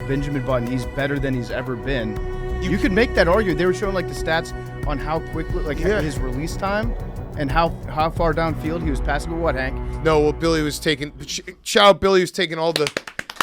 Benjamin Button, he's better than he's ever been. You could make that argument. They were showing like the stats on how quickly, like his release time and how far downfield he was passing. But what, Hank? No, well, Billy was taking. Shout out, Billy was taking all the.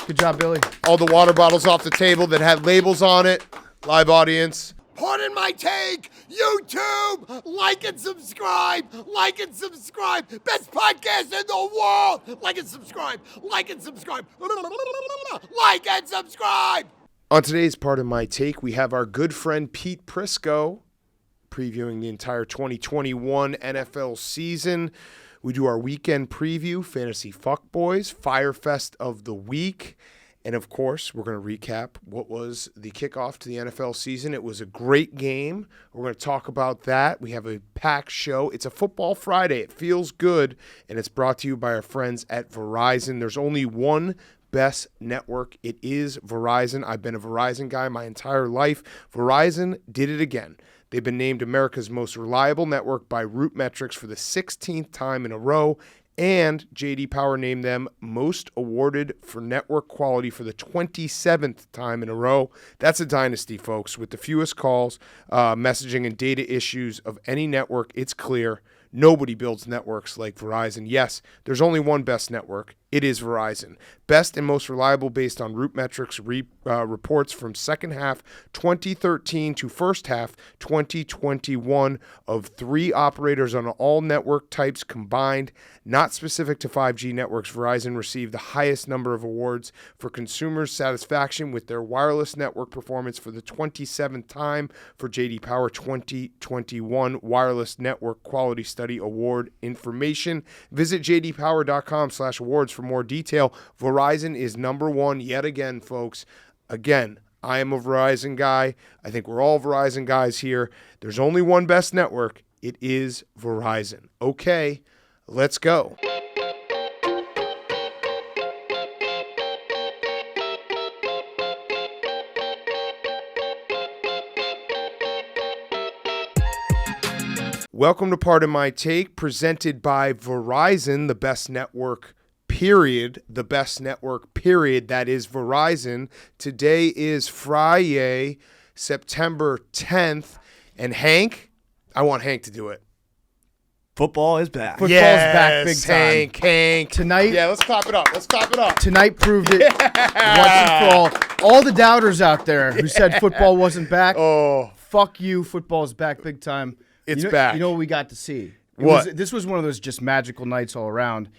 Good job, Billy. All the water bottles off the table that had labels on it. Live audience. Pardon my take. YouTube, like and subscribe. Like and subscribe. Best podcast in the world. Like and subscribe. Like and subscribe. Like and subscribe. On today's Pardon My Take, we have our good friend Pete Prisco previewing the entire 2021 NFL season. We do our weekend preview, Fantasy Fuckboys, Firefest of the Week. And, of course, we're going to recap what was the kickoff to the NFL season. It was a great game. We're going to talk about that. We have a packed show. It's a Football Friday. It feels good, and it's brought to you by our friends at Verizon. There's only one best network. It is Verizon. I've been a Verizon guy my entire life. Verizon did it again. They've been named America's most reliable network by Root Metrics for the 16th time in a row. And J.D. Power named them most awarded for network quality for the 27th time in a row. That's a dynasty, folks. With the fewest calls, messaging, and data issues of any network, it's clear nobody builds networks like Verizon. Yes, there's only one best network. It is Verizon. Best and most reliable based on Root Metrics reports from second half 2013 to first half 2021 of 3 operators on all network types combined. Not specific to 5G networks, Verizon received the highest number of awards for consumers' satisfaction with their wireless network performance for the 27th time for J.D. Power 2021 Wireless Network Quality Study Award information. Visit jdpower.com/awards for more detail. Verizon is number one yet again, folks. Again, I am a Verizon guy. I think we're all Verizon guys here. There's only one best network. It is Verizon. Okay, let's go. Welcome to Pardon My Take, presented by Verizon, the best network, period. The best network, period. That is Verizon. Today is Friday, September 10th. And Hank, I want Hank to do it. Football is back. Football's back big time. Hank. Tonight. Yeah, let's clap it up. Let's clap it up. Tonight proved it once and for all. All the doubters out there who said football wasn't back. Oh, fuck you. Football's back big time. It's back. You know what we got to see? This was one of those just magical nights all around.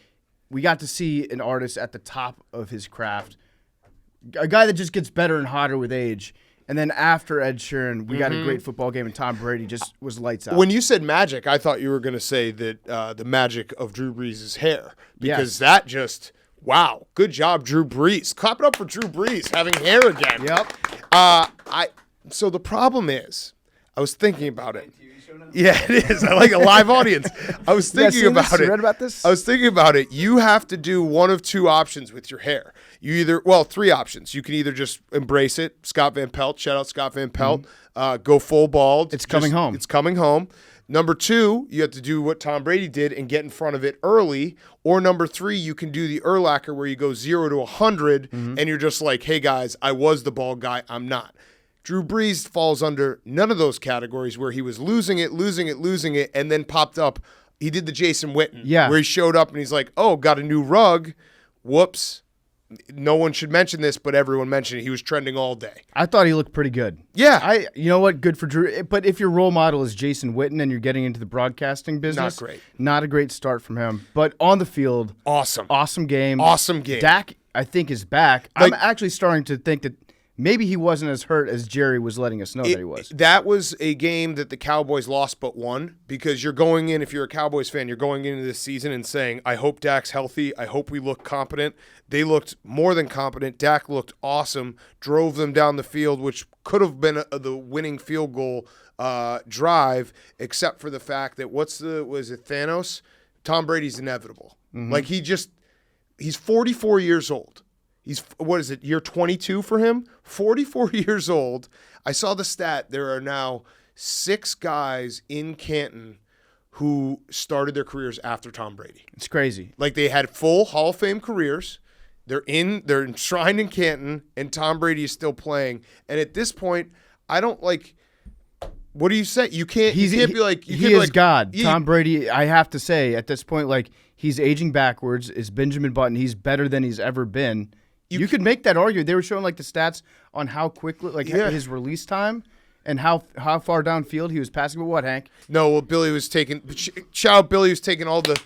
We got to see an artist at the top of his craft, a guy that just gets better and hotter with age. And then after Ed Sheeran, we got a great football game, and Tom Brady just was lights out. When you said magic, I thought you were going to say that the magic of Drew Brees' hair. Because that just, wow, good job, Drew Brees. Clap it up for Drew Brees having hair again. Yep. So the problem is, I was thinking about it. Yeah, it is. I like a live audience. I was thinking about it. You read about this? I was thinking about it. You have to do one of two options with your hair. Three options. You can either just embrace it. Scott Van Pelt, shout out Scott Van Pelt. Go full bald. It's coming home. It's coming home. Number 2, you have to do what Tom Brady did and get in front of it early. Or number 3, you can do the Urlacher where you go 0 to 100 and you're just like, hey guys, I was the bald guy. I'm not. Drew Brees falls under none of those categories where he was losing it, and then popped up. He did the Jason Witten, where he showed up and he's like, oh, got a new rug. Whoops. No one should mention this, but everyone mentioned it. He was trending all day. I thought he looked pretty good. Yeah. You know what? Good for Drew. But if your role model is Jason Witten and you're getting into the broadcasting business, not great. Not a great start from him. But on the field, awesome game. Awesome game. Dak, I think, is back. I'm actually starting to think that maybe he wasn't as hurt as Jerry was letting us know that he was. That was a game that the Cowboys lost but won, because you're going in, if you're a Cowboys fan, you're going into this season and saying, I hope Dak's healthy. I hope we look competent. They looked more than competent. Dak looked awesome, drove them down the field, which could have been the winning field goal drive, except for the fact that was it Thanos? Tom Brady's inevitable. Like he's 44 years old. He's, year 22 for him? 44 years old. I saw the stat. There are now 6 guys in Canton who started their careers after Tom Brady. It's crazy. Like, they had full Hall of Fame careers, They're enshrined in Canton, and Tom Brady is still playing. And at this point, I don't like. What do you say? You can't be like he is God. Tom Brady, I have to say, at this point, like he's aging backwards. Is Benjamin Button? He's better than he's ever been. You could make that argument. They were showing like the stats on how quickly, like his release time and how far downfield he was passing. But what, Hank? No, well, Billy was taking. Shout out, Billy was taking all the.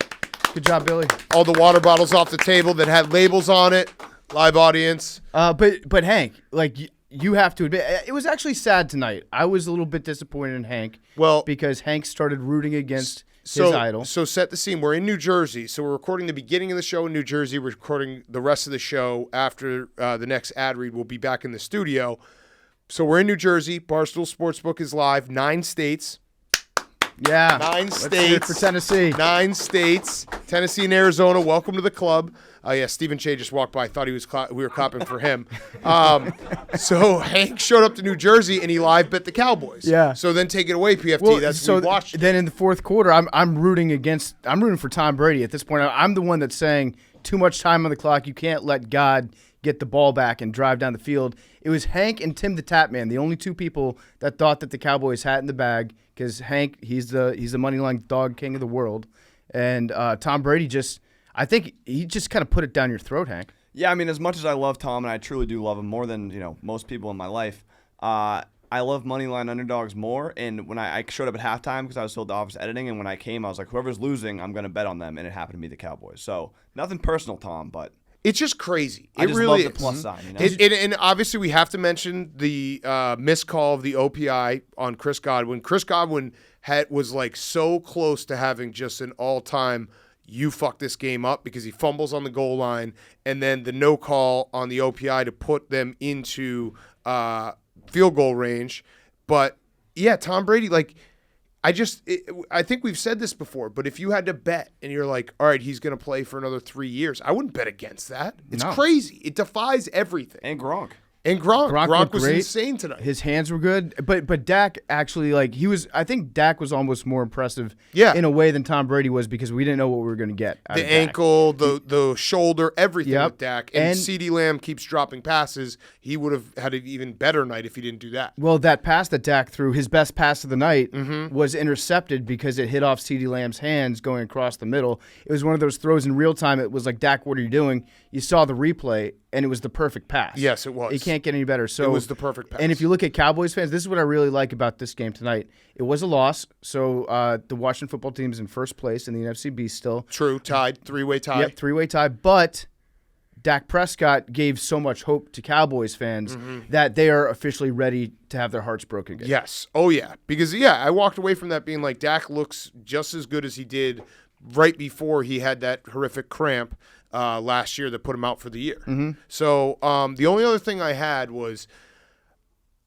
Good job, Billy. All the water bottles off the table that had labels on it. Live audience. But Hank, like. You have to admit, it was actually sad tonight. I was a little bit disappointed in Hank. Well, because Hank started rooting against his idol. So set the scene. We're in New Jersey. So we're recording the beginning of the show in New Jersey. We're recording the rest of the show after the next ad read. We'll be back in the studio. So we're in New Jersey. Barstool Sportsbook is live. 9 states. Yeah. 9 states. Let's hear it for Tennessee. 9 states. Tennessee and Arizona. Welcome to the club. Stephen Shea just walked by. I thought we were clapping for him. So Hank showed up to New Jersey and he live bet the Cowboys. Yeah. So then take it away, PFT. We watched. Then in the fourth quarter, I'm rooting for Tom Brady. At this point, I'm the one that's saying too much time on the clock. You can't let God get the ball back and drive down the field. It was Hank and Tim the Tapman, the only two people that thought that the Cowboys had in the bag, because Hank, he's the money line dog king of the world, and Tom Brady I think he just kind of put it down your throat, Hank. Yeah, I mean, as much as I love Tom, and I truly do love him more than most people in my life, I love moneyline underdogs more. And when I showed up at halftime because I was still at the office editing, and when I came, I was like, whoever's losing, I'm going to bet on them, and it happened to be the Cowboys. So nothing personal, Tom, but it's just crazy. I just really love the plus sign. And obviously, we have to mention the missed call of the OPI on Chris Godwin. Chris Godwin was like so close to having just an all-time. You fucked this game up because he fumbles on the goal line, and then the no call on the OPI to put them into field goal range. But yeah, Tom Brady, like I think we've said this before, but if you had to bet and you're like, all right, he's going to play for another 3 years, I wouldn't bet against that. It's crazy. It defies everything. And Gronk. And Gronk was great. insane tonight. His hands were good, but Dak actually, like, I think Dak was almost more impressive in a way than Tom Brady was, because we didn't know what we were going to get. The ankle, the shoulder, everything with Dak. And CeeDee Lamb keeps dropping passes. He would have had an even better night if he didn't do that. Well, that pass that Dak threw, his best pass of the night, was intercepted because it hit off CeeDee Lamb's hands going across the middle. It was one of those throws in real time. It was like, Dak, what are you doing? You saw the replay, and it was the perfect pass. Yes, it was. It can't get any better. So it was the perfect pass. And if you look at Cowboys fans, this is what I really like about this game tonight. It was a loss, so the Washington football team is in first place in the NFC Beast still. True, tied, three-way tie. Yep, three-way tie. But Dak Prescott gave so much hope to Cowboys fans that they are officially ready to have their hearts broken again. Yes. Oh, yeah. Because, I walked away from that being like, Dak looks just as good as he did right before he had that horrific cramp last year that put him out for the year. So the only other thing I had was,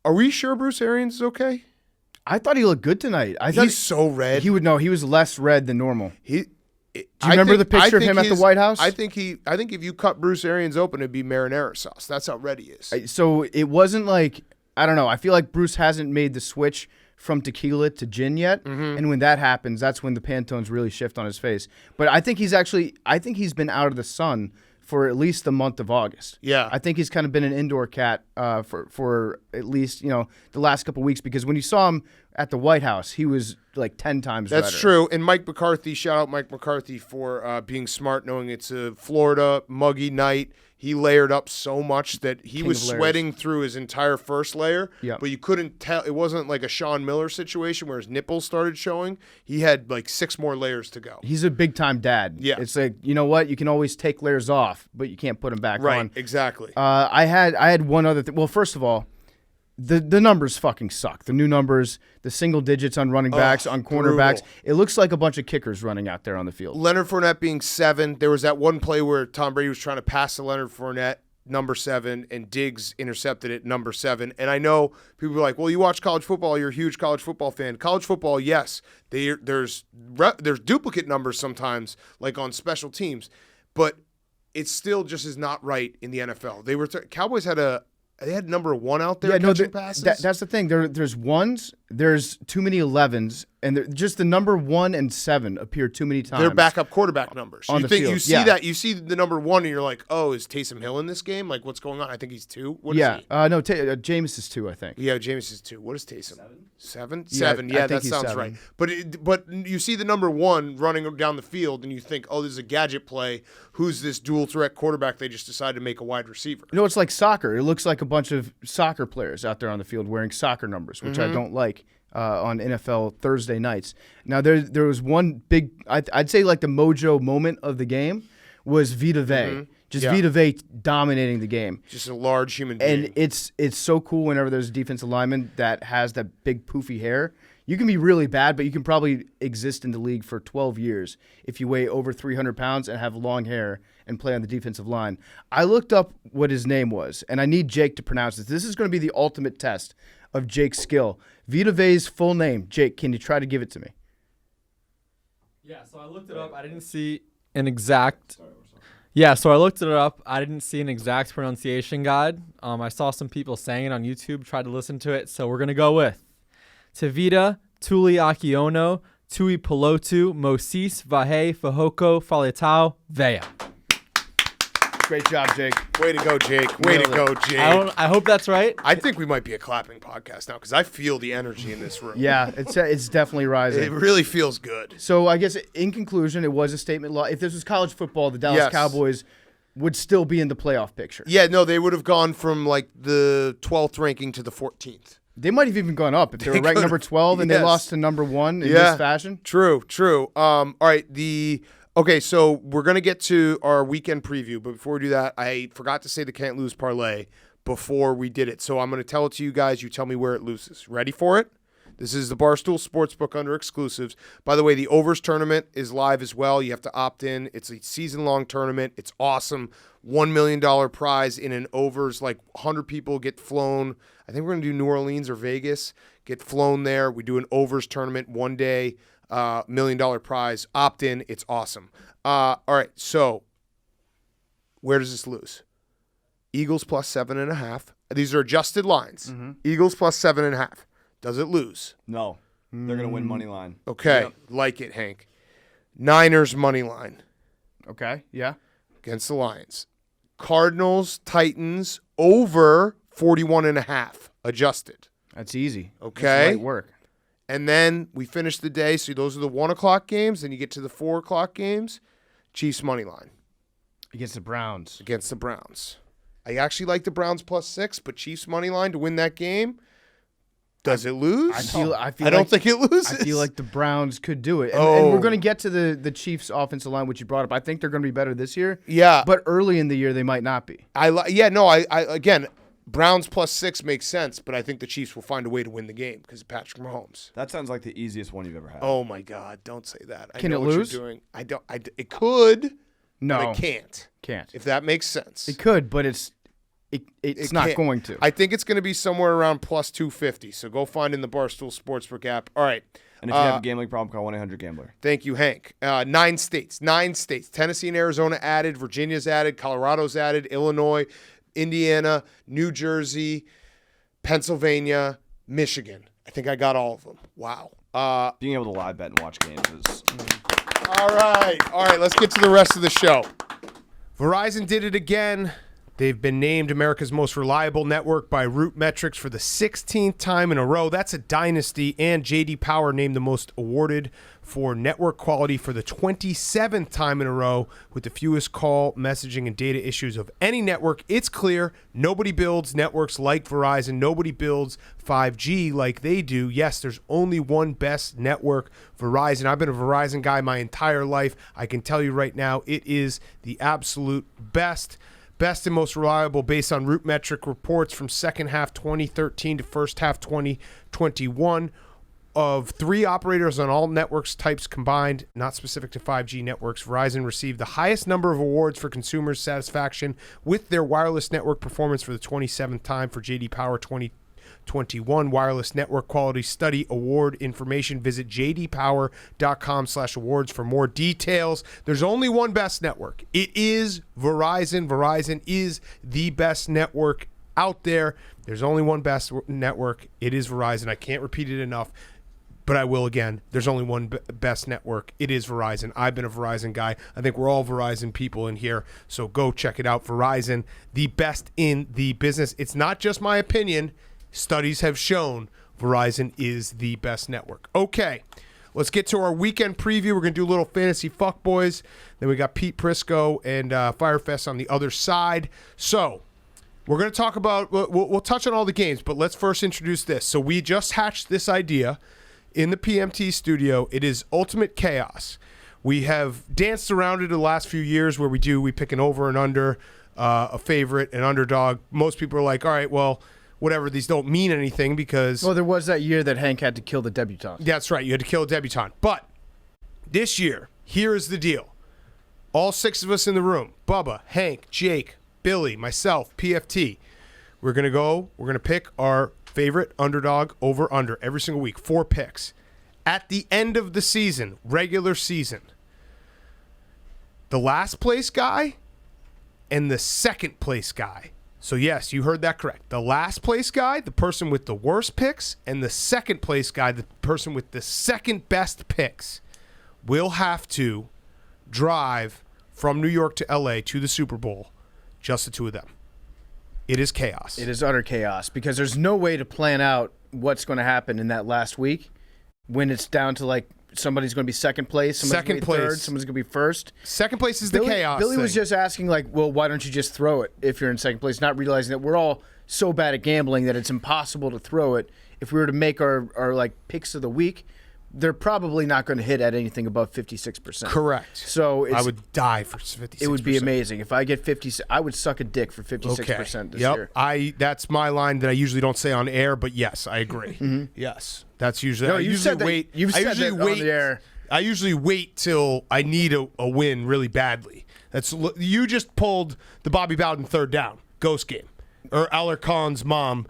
are we sure Bruce Arians is okay? I thought he looked good tonight. He's so red. He was less red than normal. Do you remember the picture of him at the White House? I think if you cut Bruce Arians open, it'd be marinara sauce. That's how red he is. So it wasn't like, I don't know. I feel like Bruce hasn't made the switch from tequila to gin yet, and when that happens, that's when the Pantones really shift on his face. But I think he's been out of the sun for at least the month of August. Yeah, I think he's kind of been an indoor cat for at least the last couple of weeks, because when you saw him at the White House, he was like 10 times That's better. true. And Mike McCarthy, shout out Mike McCarthy for being smart, knowing it's a Florida muggy night. He layered up so much that he was sweating through his entire first layer, but you couldn't tell. It wasn't like a Sean Miller situation where his nipples started showing. He had like 6 more layers to go. He's a big-time dad. Yeah. It's like, you know what? You can always take layers off, but you can't put them back on. Right, exactly. I had one other thing. Well, first of all, the numbers fucking suck. The new numbers, the single digits on running backs, on cornerbacks. Brutal. It looks like a bunch of kickers running out there on the field. Leonard Fournette being 7. There was that one play where Tom Brady was trying to pass to Leonard Fournette, number 7, and Diggs intercepted it, number 7. And I know people are like, well, you watch college football, you're a huge college football fan. College football, yes, there's duplicate numbers sometimes, like on special teams, but it still just is not right in the NFL. Cowboys had they had number 1 out there catching passes. That's the thing. There's ones, there's too many 11s, And just the number 1 and 7 appear too many times. They're backup quarterback numbers. On You the think field. you see Yeah. that? You see the number 1, and you're like, oh, is Taysom Hill in this game? Like, what's going on? I think he's 2. What is he? No, Jameis is 2, I think. Yeah, Jameis is 2. What is Taysom? 7? Yeah, 7. I Yeah, think that he's sounds 7. right. But you see the number 1 running down the field, and you think, oh, this is a gadget play. Who's this dual threat quarterback they just decided to make a wide receiver? You know, it's like soccer. It looks like a bunch of soccer players out there on the field wearing soccer numbers, which I don't like on NFL Thursday nights. Now, there was one big, I'd say like the mojo moment of the game was Vita Vea. Just Vita Vea dominating the game. Just a large human being. And it's so cool whenever there's a defensive lineman that has that big poofy hair. You can be really bad, but you can probably exist in the league for 12 years if you weigh over 300 pounds and have long hair and play on the defensive line. I looked up what his name was, and I need Jake to pronounce this. This is going to be the ultimate test of Jake's skill. Vita Vea's full name. Jake, can you try to give it to me? Yeah, so I looked it up. I didn't see an exact... Yeah, so I looked it up. I didn't see an exact pronunciation guide. I saw some people saying it on YouTube, tried to listen to it, so we're going to go with Tevita, Tuli Akiono, Tui Pelotu, Moses, Vahe, Fahoko, Faletau, Vea. Great job, Jake. Way to go, Jake. Way to go, Jake. I hope that's right. I think we might be a clapping podcast now because I feel the energy in this room. Yeah, it's definitely rising. It really feels good. So I guess in conclusion, it was a statement law. If this was college football, the Dallas Cowboys would still be in the playoff picture. Yeah, no, they would have gone from like the 12th ranking to the 14th. They might have even gone up if they were ranked number 12 and they lost to number 1 in this fashion. True. All right, okay, so we're going to get to our weekend preview, but before we do that, I forgot to say the can't lose parlay before we did it. So I'm going to tell it to you guys. You tell me where it loses. Ready for it? This is the Barstool Sportsbook under exclusives. By the way, the Overs tournament is live as well. You have to opt in. It's a season-long tournament. It's awesome. $1 million prize in an Overs. Like 100 people get flown. I think we're going to do New Orleans or Vegas. Get flown there. We do an Overs tournament one day. $1 million prize. Opt in. It's awesome. All right, so where does this lose? Eagles plus 7.5. These are adjusted lines. Eagles plus 7.5. Does it lose? No. They're going to win money line. Okay. Yep. Like it, Hank. Niners money line Okay, yeah. against the Lions. Cardinals, Titans, over 41.5. Adjusted. That's easy. Okay. That's light work. And then we finish the day. So those are the 1 o'clock games. Then you get to the 4 o'clock games. Chiefs money line Against the Browns. against the Browns. I actually like the Browns plus 6, but Chiefs money line to win that game. Does it lose? I don't think it loses. I feel like the Browns could do it. And we're going to get to the Chiefs offensive line, which you brought up. I think they're going to be better this year. Yeah. But early in the year, they might not be. Again, Browns plus 6 makes sense, but I think the Chiefs will find a way to win the game because of Patrick Mahomes. That sounds like the easiest one you've ever had. Oh my God! Don't say that. Can I it know what lose? You're doing. I don't. It could. No. But it can't. Can't. If that makes sense. It could, but it's not can't. going to. I think it's going to be somewhere around plus 250. So go find in the Barstool Sportsbook app. All right. And if you have a gambling problem, call 1-800-GAMBLER. Thank you, Hank. 9 states. Tennessee and Arizona added. Virginia's added. Colorado's added. Illinois, Indiana, New Jersey, Pennsylvania, Michigan. I think I got all of them. Wow. Being able to live bet and watch games is... All right. Let's get to the rest of the show. Verizon did it again. They've been named America's most reliable network by Root Metrics for the 16th time in a row. That's a dynasty. And J.D. Power named the most awarded for network quality for the 27th time in a row with the fewest call, messaging, and data issues of any network. It's clear nobody builds networks like Verizon. Nobody builds 5G like they do. Yes, there's only one best network, Verizon. I've been a Verizon guy my entire life. I can tell you right now, it is the absolute best. Best and most reliable based on Root Metric reports from second half 2013 to first half 2021 of 3 operators on all networks types combined, not specific to 5G networks. Verizon received the highest number of awards for consumer satisfaction with their wireless network performance for the 27th time for J.D. Power 2021 Wireless Network Quality Study Award information. Visit jdpower.com/awards for more details. There's only one best network. It is Verizon. Verizon is the best network out there. There's only one best network. It is Verizon. I can't repeat it enough. but I will again. There's only one best network. It is Verizon. I've been a Verizon guy. I think we're all Verizon people in here, so go check it out. Verizon, the best in the business. It's not just my opinion. Studies have shown Verizon is the best network. Okay, let's get to our weekend preview. We're going to do a little fantasy fuckboys. Then we got Pete Prisco and Firefest on the other side. So we're going to talk about, we'll touch on all the games, but let's first introduce this. So we just hatched this idea in the PMT studio. It is Ultimate Chaos. We have danced around it the last few years where we pick an over and under, a favorite, an underdog. Most people are like, all right, well, whatever, these don't mean anything because... Well, there was that year that Hank had to kill the debutante. That's right. You had to kill a debutante. But this year, here is the deal. All 6 of us in the room, Bubba, Hank, Jake, Billy, myself, PFT, we're going to pick our favorite underdog over-under every single week. 4 picks. At the end of the season, regular season, the last place guy and the second place guy. So, yes, you heard that correct. The last place guy, the person with the worst picks, and the second place guy, the person with the second best picks, will have to drive from New York to L.A. to the Super Bowl, just the 2 of them. It is chaos. It is utter chaos because there's no way to plan out what's going to happen in that last week when it's down to like somebody's going to be second place, somebody's going to be third, somebody's going to be first. Second place is the chaos Billy thing. was just asking like, well, why don't you just throw it if you're in second place, not realizing that we're all so bad at gambling that it's impossible to throw it. If we were to make our like picks of the week, they're probably not going to hit at anything above 56%. Correct. So I would die for 56%. It would be amazing. If I get 50, I would suck a dick for 56% this year. That's my line that I usually don't say on air, but yes, I agree. Mm-hmm. Yes. That's usually No, you said that. You've said that on the air. I usually wait till I need a win really badly. You just pulled the Bobby Bowden third down ghost game, or Alarcon's mom,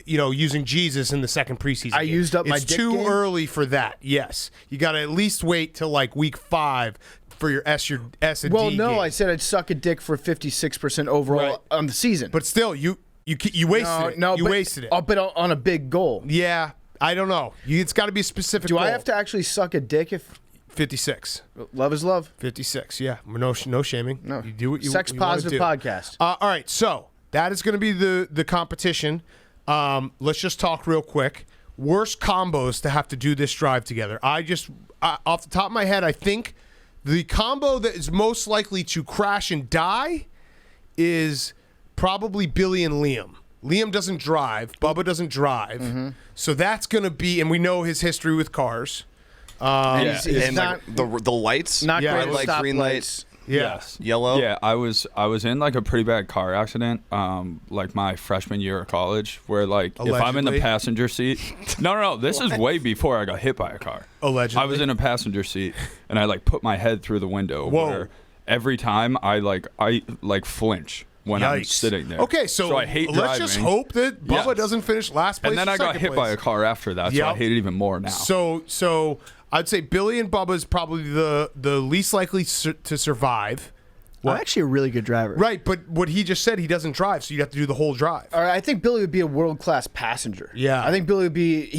using Jesus in the second preseason. I used up my It's dick too game? early for that. Yes, you got to at least wait till like week 5 for your S and D. Well, no, game. I said I'd suck a dick for 56% overall on the season. But still, you wasted it. You wasted it. But on a big goal. Yeah, I don't know. It's got to be a specific. Do goal. I have to actually suck a dick if 56? Love is love. 56. Yeah, no shaming. No, you do what you sex you positive wanna do. podcast. All right, so that is going to be the competition. Let's just talk real quick. Worst combos to have to do this drive together. Off the top of my head, I think the combo that is most likely to crash and die is probably Billy and Liam. Liam doesn't drive. Bubba doesn't drive. Mm-hmm. So that's going to be, and we know his history with cars. And not, like the lights, not red great light, green lights. Yes. Yellow. Yeah, I was in like a pretty bad car accident, like my freshman year of college, where like Allegedly. if I'm in the passenger seat, no, this is way before I got hit by a car. Allegedly, I was in a passenger seat and I like put my head through the window. Whoa. Where every time I flinch when I'm sitting there. Okay, so I hate let's driving. just hope that Bubba doesn't finish last place. And then I got hit by a car after that, so I hate it even more now. So I'd say Billy and Bubba is probably the least likely to survive. I'm actually a really good driver. Right, but what he just said, he doesn't drive, so you'd have to do the whole drive. All right, I think Billy would be a world-class passenger. Yeah. I think Billy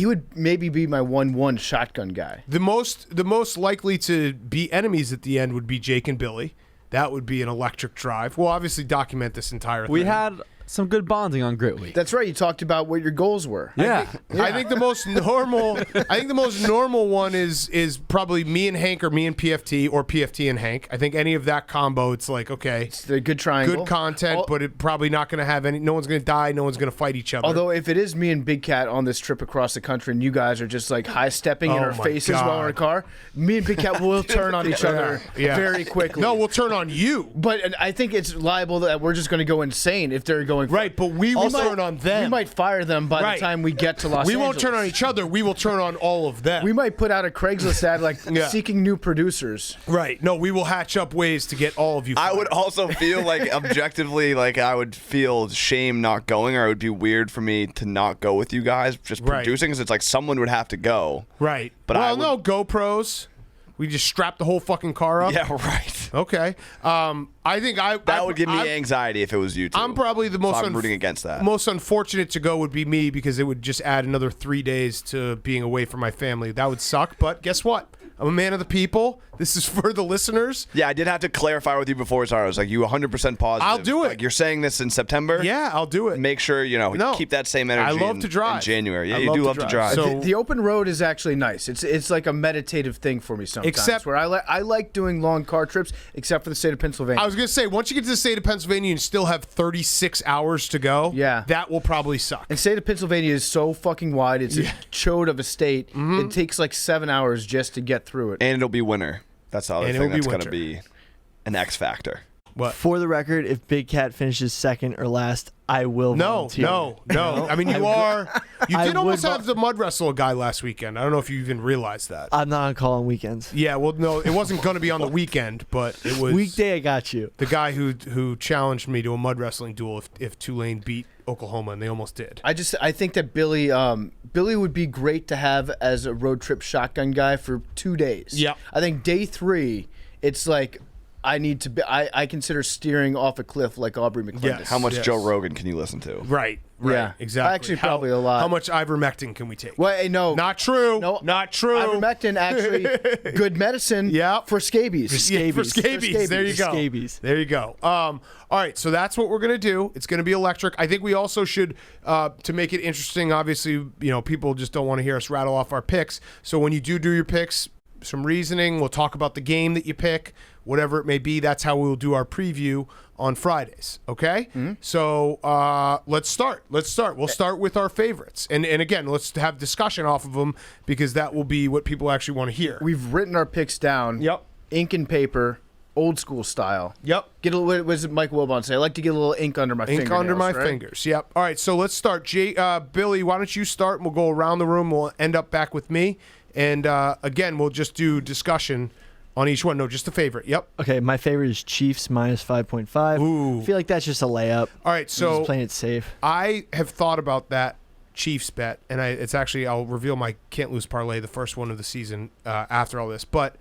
would maybe be my 1-1 shotgun guy. The most likely to be enemies at the end would be Jake and Billy. That would be an electric drive. We'll obviously document this entire thing. We had some good bonding on Grit Week. That's right. You talked about what your goals were. Yeah. I think the most normal one is probably me and Hank or me and PFT or PFT and Hank. I think any of that combo, it's like, okay. It's a good triangle. Good content, but it probably not going to have any. No one's going to die. No one's going to fight each other. Although if it is me and Big Cat on this trip across the country and you guys are just like high-stepping in our my faces God. while we're in a car, me and Big Cat will turn on each other very quickly. No, we'll turn on you. But I think it's liable that we're just going to go insane if they're going. Right, but we will turn on them. We might fire them by the time we get to Los Angeles. We won't turn on each other. We will turn on all of them. We might put out a Craigslist ad like seeking new producers. Right. No, we will hatch up ways to get all of you fired. I would also feel like objectively, like I would feel shame not going, or it would be weird for me to not go with you guys just producing, because it's like someone would have to go. Right. But no GoPros. We just strap the whole fucking car up. Yeah, right. Okay. I think that would give me anxiety if it was you two. I'm probably the most. So I'm rooting against that. Most unfortunate to go would be me because it would just add another 3 days to being away from my family. That would suck. But guess what? I'm a man of the people. This is for the listeners. Yeah, I did have to clarify with you before it started. I was like, you 100% positive. I'll do it. Like, you're saying this in September? Yeah, I'll do it. Make sure, keep that same energy I love to drive. in January. Yeah, I you do love to drive. So, the open road is actually nice. It's like a meditative thing for me sometimes. Except where I like doing long car trips, except for the state of Pennsylvania. I was going to say, once you get to the state of Pennsylvania and still have 36 hours to go, that will probably suck. And the state of Pennsylvania is so fucking wide. It's a chode of a state. Mm-hmm. It takes like 7 hours just to get through it. And it'll be winter. That's the other thing that's going to be an X factor. What? For the record, if Big Cat finishes second or last, I will volunteer. No. I mean, you did almost have the mud wrestle guy last weekend. I don't know if you even realized that. I'm not on call on weekends. Yeah, well, no, it wasn't going to be on the weekend, but it was weekday. I got you. The guy who challenged me to a mud wrestling duel if Tulane beat Oklahoma, and they almost did. I think that Billy would be great to have as a road trip shotgun guy for 2 days. Yeah, I think day 3, it's like I consider steering off a cliff like Aubrey McClendon. Yes. How much Joe Rogan can you listen to? Right. Yeah, exactly. Actually, probably a lot. How much ivermectin can we take? Well, hey, no, not true. No, not true. Ivermectin actually good medicine. For scabies. For scabies. There you go. Scabies. There you go. All right, so that's what we're gonna do. It's gonna be electric. I think we also should, to make it interesting. Obviously, people just don't want to hear us rattle off our picks. So when you do your picks, some reasoning. We'll talk about the game that you pick, whatever it may be. That's how we'll do our preview on Fridays. Okay? Mm-hmm. So let's start. We'll start with our favorites. And again, let's have discussion off of them because that will be what people actually want to hear. We've written our picks down. Yep. Ink and paper, old school style. Yep. What does Mike Wilbon say? I like to get a little ink under my fingers. Ink under my fingers. Yep. All right, so let's start. Billy, why don't you start and we'll go around the room. We'll end up back with me. And again, we'll just do discussion on each one. No, just the favorite. Yep. Okay, my favorite is Chiefs -5.5. Ooh. I feel like that's just a layup. All right, so I'm just playing it safe. I have thought about that Chiefs bet, and it's actually, I'll reveal my can't lose parlay, the first one of the season after all this. But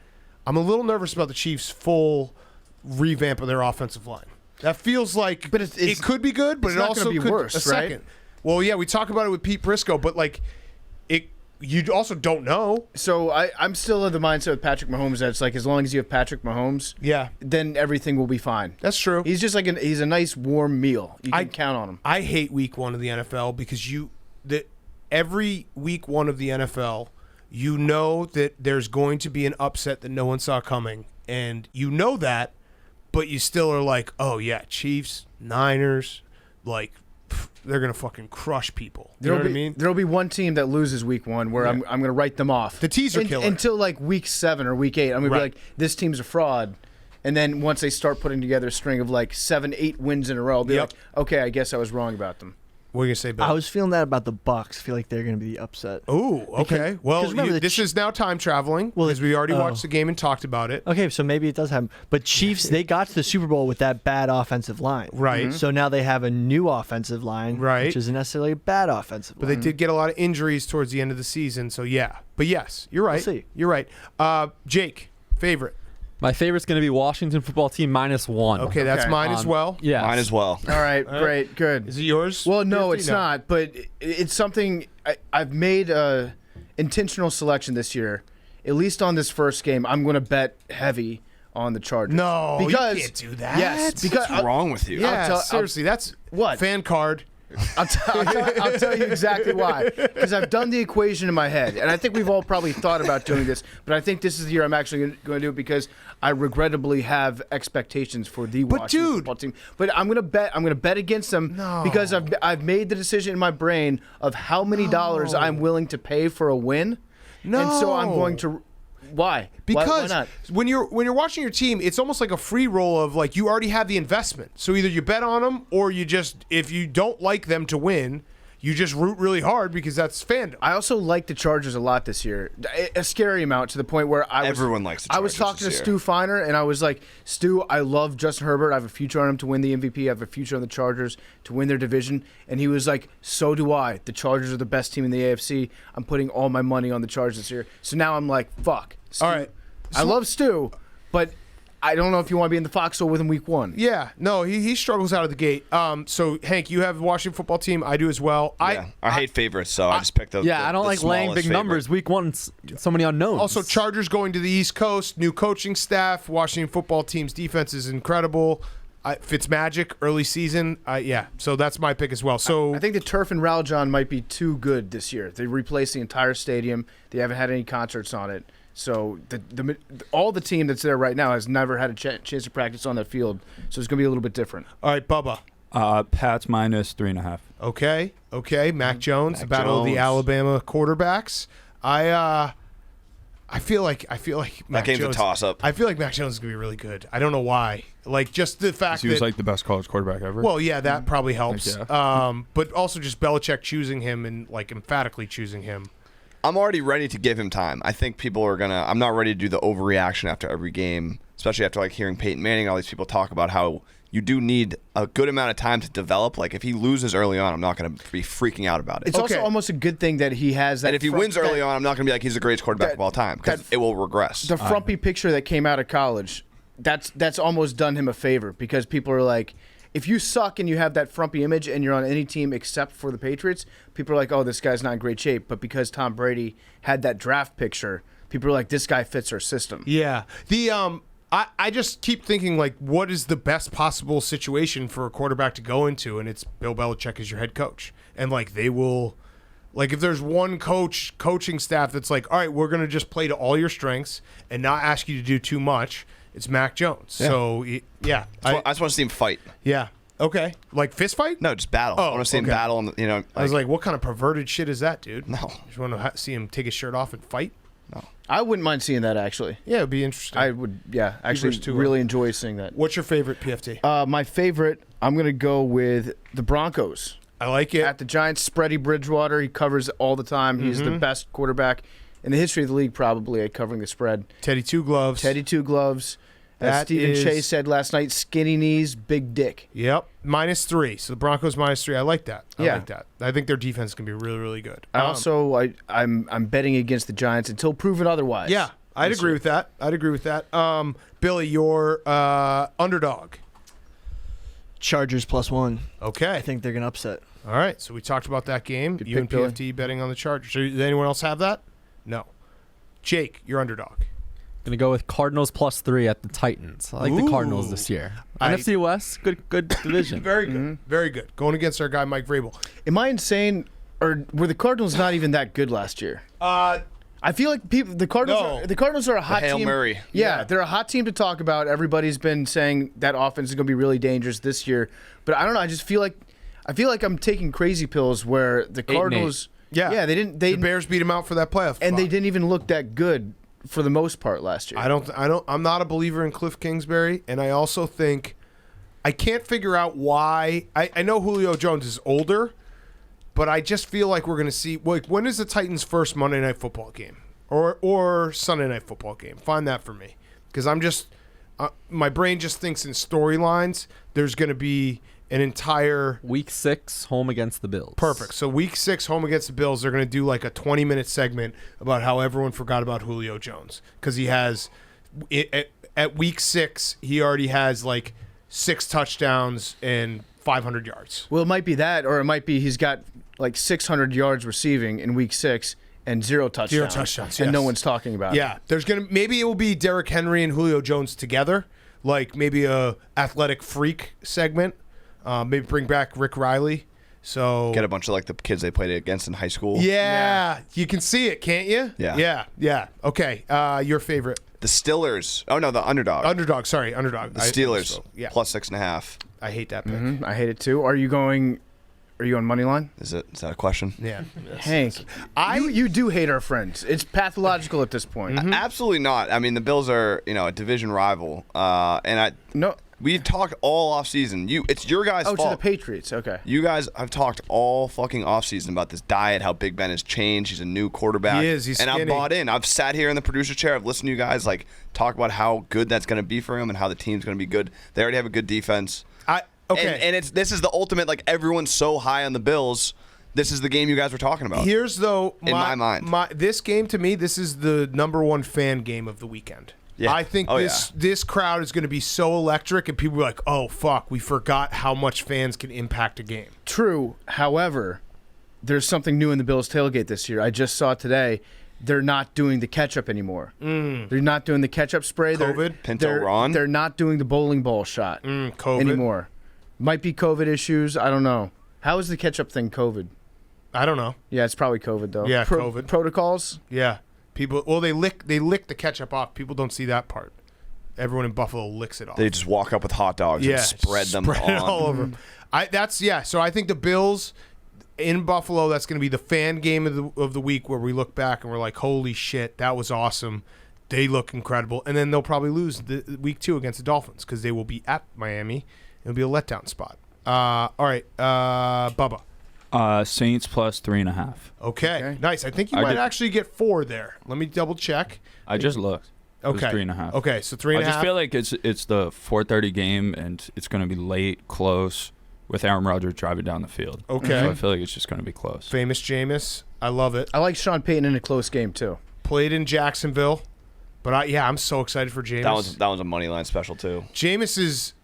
I'm a little nervous about the Chiefs' full revamp of their offensive line. That feels like it could be good, but it also be could worse, a second. right? Well, yeah, we talk about it with Pete Briscoe, but you also don't know. So I'm still in the mindset with Patrick Mahomes that it's like as long as you have Patrick Mahomes, then everything will be fine. That's true. He's just like he's a nice warm meal. You can count on him. I hate week 1 of the NFL because every week 1 of the NFL, you know that there's going to be an upset that no one saw coming, and you know that, but you still are like, oh yeah, Chiefs, Niners, like. They're gonna fucking crush people. You know what I mean? There'll be one team that loses week 1 where I'm gonna write them off. The teaser killer until like week 7 or week 8. I'm gonna be like, this team's a fraud. And then once they start putting together a string of like 7-8 wins in a row, I'll be like, okay, I guess I was wrong about them. What are you gonna say, Bill? I was feeling that about the Bucks. I feel like they're going to be the upset. Oh, okay. This is now time traveling because we already watched the game and talked about it. Okay, so maybe it does happen. But Chiefs, they got to the Super Bowl with that bad offensive line. Right. So now they have a new offensive line, which isn't necessarily a bad offensive line. But they did get a lot of injuries towards the end of the season, so yeah. But yes, you're right. We'll see. You're right. Jake, favorite. My favorite's going to be Washington football team -1. Okay, that's mine as well. Yeah. Mine as well. All right, great, good. Is it yours? Well, no, it's not. But it's something I've made a intentional selection this year. At least on this first game, I'm going to bet heavy on the Chargers. No, because, you can't do that. Yes, because what's wrong with you? Yeah, seriously, that's what fan card. I'll tell you exactly why. Because I've done the equation in my head, and I think we've all probably thought about doing this. But I think this is the year I'm actually going to do it because I regrettably have expectations for the Washington football team. But I'm going to bet. I'm going to bet against them because I've made the decision in my brain of how many dollars I'm willing to pay for a win. No, and so I'm going to. Why? Because why not? when you're watching your team, it's almost like a free roll of like you already have the investment. So either you bet on them or you just, if you don't like them to win, you just root really hard because that's fandom. I also like the Chargers a lot this year, a scary amount to the point where everyone likes the Chargers. I was talking to Stu Feiner and I was like, Stu, I love Justin Herbert. I have a future on him to win the MVP. I have a future on the Chargers to win their division. And he was like, so do I. The Chargers are the best team in the AFC. I'm putting all my money on the Chargers this year. So now I'm like, fuck. Stu, all right. I love Stu, but I don't know if you want to be in the foxhole with him week 1. Yeah, no, he struggles out of the gate. So Hank, you have the Washington football team. I do as well. I hate favorites, so I just picked the. Yeah, I don't like laying big numbers. Week 1, so many unknowns. Also, Chargers going to the East Coast, new coaching staff. Washington football team's defense is incredible. Fitzmagic, early season. So that's my pick as well. So I think the turf in Raljon might be too good this year. They replaced the entire stadium. They haven't had any concerts on it. So all the team that's there right now has never had a chance to practice on that field. So it's going to be a little bit different. All right, Bubba. Pats -3.5. Okay. Mac Jones, the battle of the Jones. Alabama quarterbacks. I feel like Mac game's a Jones, toss-up. I feel like Mac Jones is gonna be really good. I don't know why. Like just the fact He was that like the best college quarterback ever. well, yeah, that probably helps. Yeah. But also just Belichick choosing him and like emphatically choosing him. I'm already ready to give him time. I think people are gonna. I'm not ready to do the overreaction after every game, especially after like hearing Peyton Manning. All these people talk about how you do need a good amount of time to develop. Like if he loses early on, I'm not gonna be freaking out about it. It's also almost a good thing that he has that. And if he wins early on, I'm not gonna be like he's the greatest quarterback of all time because it will regress. The frumpy picture that came out of college, that's almost done him a favor because people are like, if you suck and you have that frumpy image and you're on any team except for the Patriots, people are like, oh, this guy's not in great shape. But because Tom Brady had that draft picture, people are like, this guy fits our system. Yeah. I just keep thinking like, what is the best possible situation for a quarterback to go into? And it's Bill Belichick as your head coach, and like they will. Like if there's one coaching staff that's like, all right, we're going to just play to all your strengths and not ask you to do too much, it's Mac Jones. Yeah. So, yeah. I just want to see him fight. Yeah. Okay. Like fist fight? No, just battle. I want to see him battle. And, I was like, what kind of perverted shit is that, dude? No. You just want to see him take his shirt off and fight? No. I wouldn't mind seeing that, actually. Yeah, it'd be interesting. I would, actually really enjoy seeing that. What's your favorite PFT? My favorite, I'm going to go with the Broncos. I like it. At the Giants, Spready Bridgewater, he covers all the time. He's the best quarterback in the history of the league, probably, at covering the spread. Teddy Two Gloves. As Stephen Shea said last night, skinny knees, big dick. Yep. -3. So the Broncos -3. I like that. I like that. I think their defense can be really, really good. I'm betting against the Giants until proven otherwise. Yeah, I'd agree with that. Billy, your underdog. Chargers +1. Okay. I think they're going to upset. All right. So we talked about that game. Good You and pick, Billy. PFT betting on the Chargers. Does anyone else have that? No. Jake, your underdog. Gonna go with Cardinals +3 at the Titans. I like the Cardinals this year. NFC West, good division. Very good. Very good. Going against our guy Mike Vrabel. Am I insane, or were the Cardinals not even that good last year? I feel like the Cardinals are a hot Hail team. Mary. Yeah, they're a hot team to talk about. Everybody's been saying that offense is going to be really dangerous this year, but I don't know. I just feel like I'm taking crazy pills where the Cardinals. Yeah, they didn't. The Bears beat them out for that playoff and spot. they didn't even look that good for the most part last year. I'm not a believer in Cliff Kingsbury, and I also think I can't figure out why. I know Julio Jones is older, but I just feel like we're going to see. Like, when is the Titans' first Monday Night Football game or Sunday Night Football game? Find that for me, because I'm just my brain just thinks in storylines. There's going to be an entire Week 6 home against the Bills. perfect. So week 6 home against the Bills, they're going to do like a 20-minute segment about how everyone forgot about Julio Jones because he has at week 6 he already has like 6 touchdowns and 500 yards. Well, it might be that, or it might be he's got like 600 yards receiving in week 6 and 0 touchdowns. 0 touchdowns, and no yes. one's talking about it. Yeah, maybe it will be Derrick Henry and Julio Jones together, like maybe a athletic freak segment. Maybe bring back Rick Riley. So Get a bunch of like the kids they played against in high school. Yeah, you can see it, can't you? Yeah. Okay, your favorite The Stillers. Oh no, the underdog. underdog. The Steelers. Yeah, +6.5. I hate that pick. I hate it too. Are you on money line? Is that a question? Yeah, Hank, you do hate our friends. It's pathological at this point. Absolutely not. I mean, the Bills are a division rival, and No. we've talked all offseason. It's your guys' Oh, fault. to the Patriots. Okay. You guys have talked all fucking offseason about this diet, how Big Ben has changed. He's a new quarterback. He is. He's and skinny. I've bought in. I've sat here in the producer chair. I've listened to you guys like talk about how good that's going to be for him and how the team's going to be good. They already have a good defense. Okay. And this is the ultimate. Like everyone's so high on the Bills. This is the game you guys were talking about. Here's though in my mind. This game to me, this is the #1 fan game of the weekend. Yeah. I think this crowd is going to be so electric, and people are like, "Oh fuck, we forgot how much fans can impact a game." True. However, there's something new in the Bills tailgate this year. I just saw it today. They're not doing the ketchup anymore. They're not doing the ketchup spray. COVID? Pinto Ron? They're not doing the bowling ball shot COVID anymore. Might be COVID issues. I don't know. How is the ketchup thing COVID? I don't know. Yeah, it's probably COVID though. Yeah, COVID protocols. Yeah, people. Well, they lick the ketchup off. People don't see that part. Everyone in Buffalo licks it off. They just walk up with hot dogs and spread them it all over 'em. So I think the Bills in Buffalo. That's going to be the fan game of the week, where we look back and we're like, "Holy shit, that was awesome." They look incredible, and then they'll probably lose the week 2 against the Dolphins because they will be at Miami. It'll be a letdown spot. All right, Bubba. Saints plus 3.5. Okay, nice. I think you might actually get 4 there. Let me double check. I just looked. It was 3.5. Okay, so 3.5. I just feel like it's the 4:30 game, and it's going to be late, close, with Aaron Rodgers driving down the field. Okay. So I feel like it's just going to be close. Famous Jameis. I love it. I like Sean Payton in a close game too. Played in Jacksonville. But I'm so excited for Jameis. That was a money line special too. Jameis is,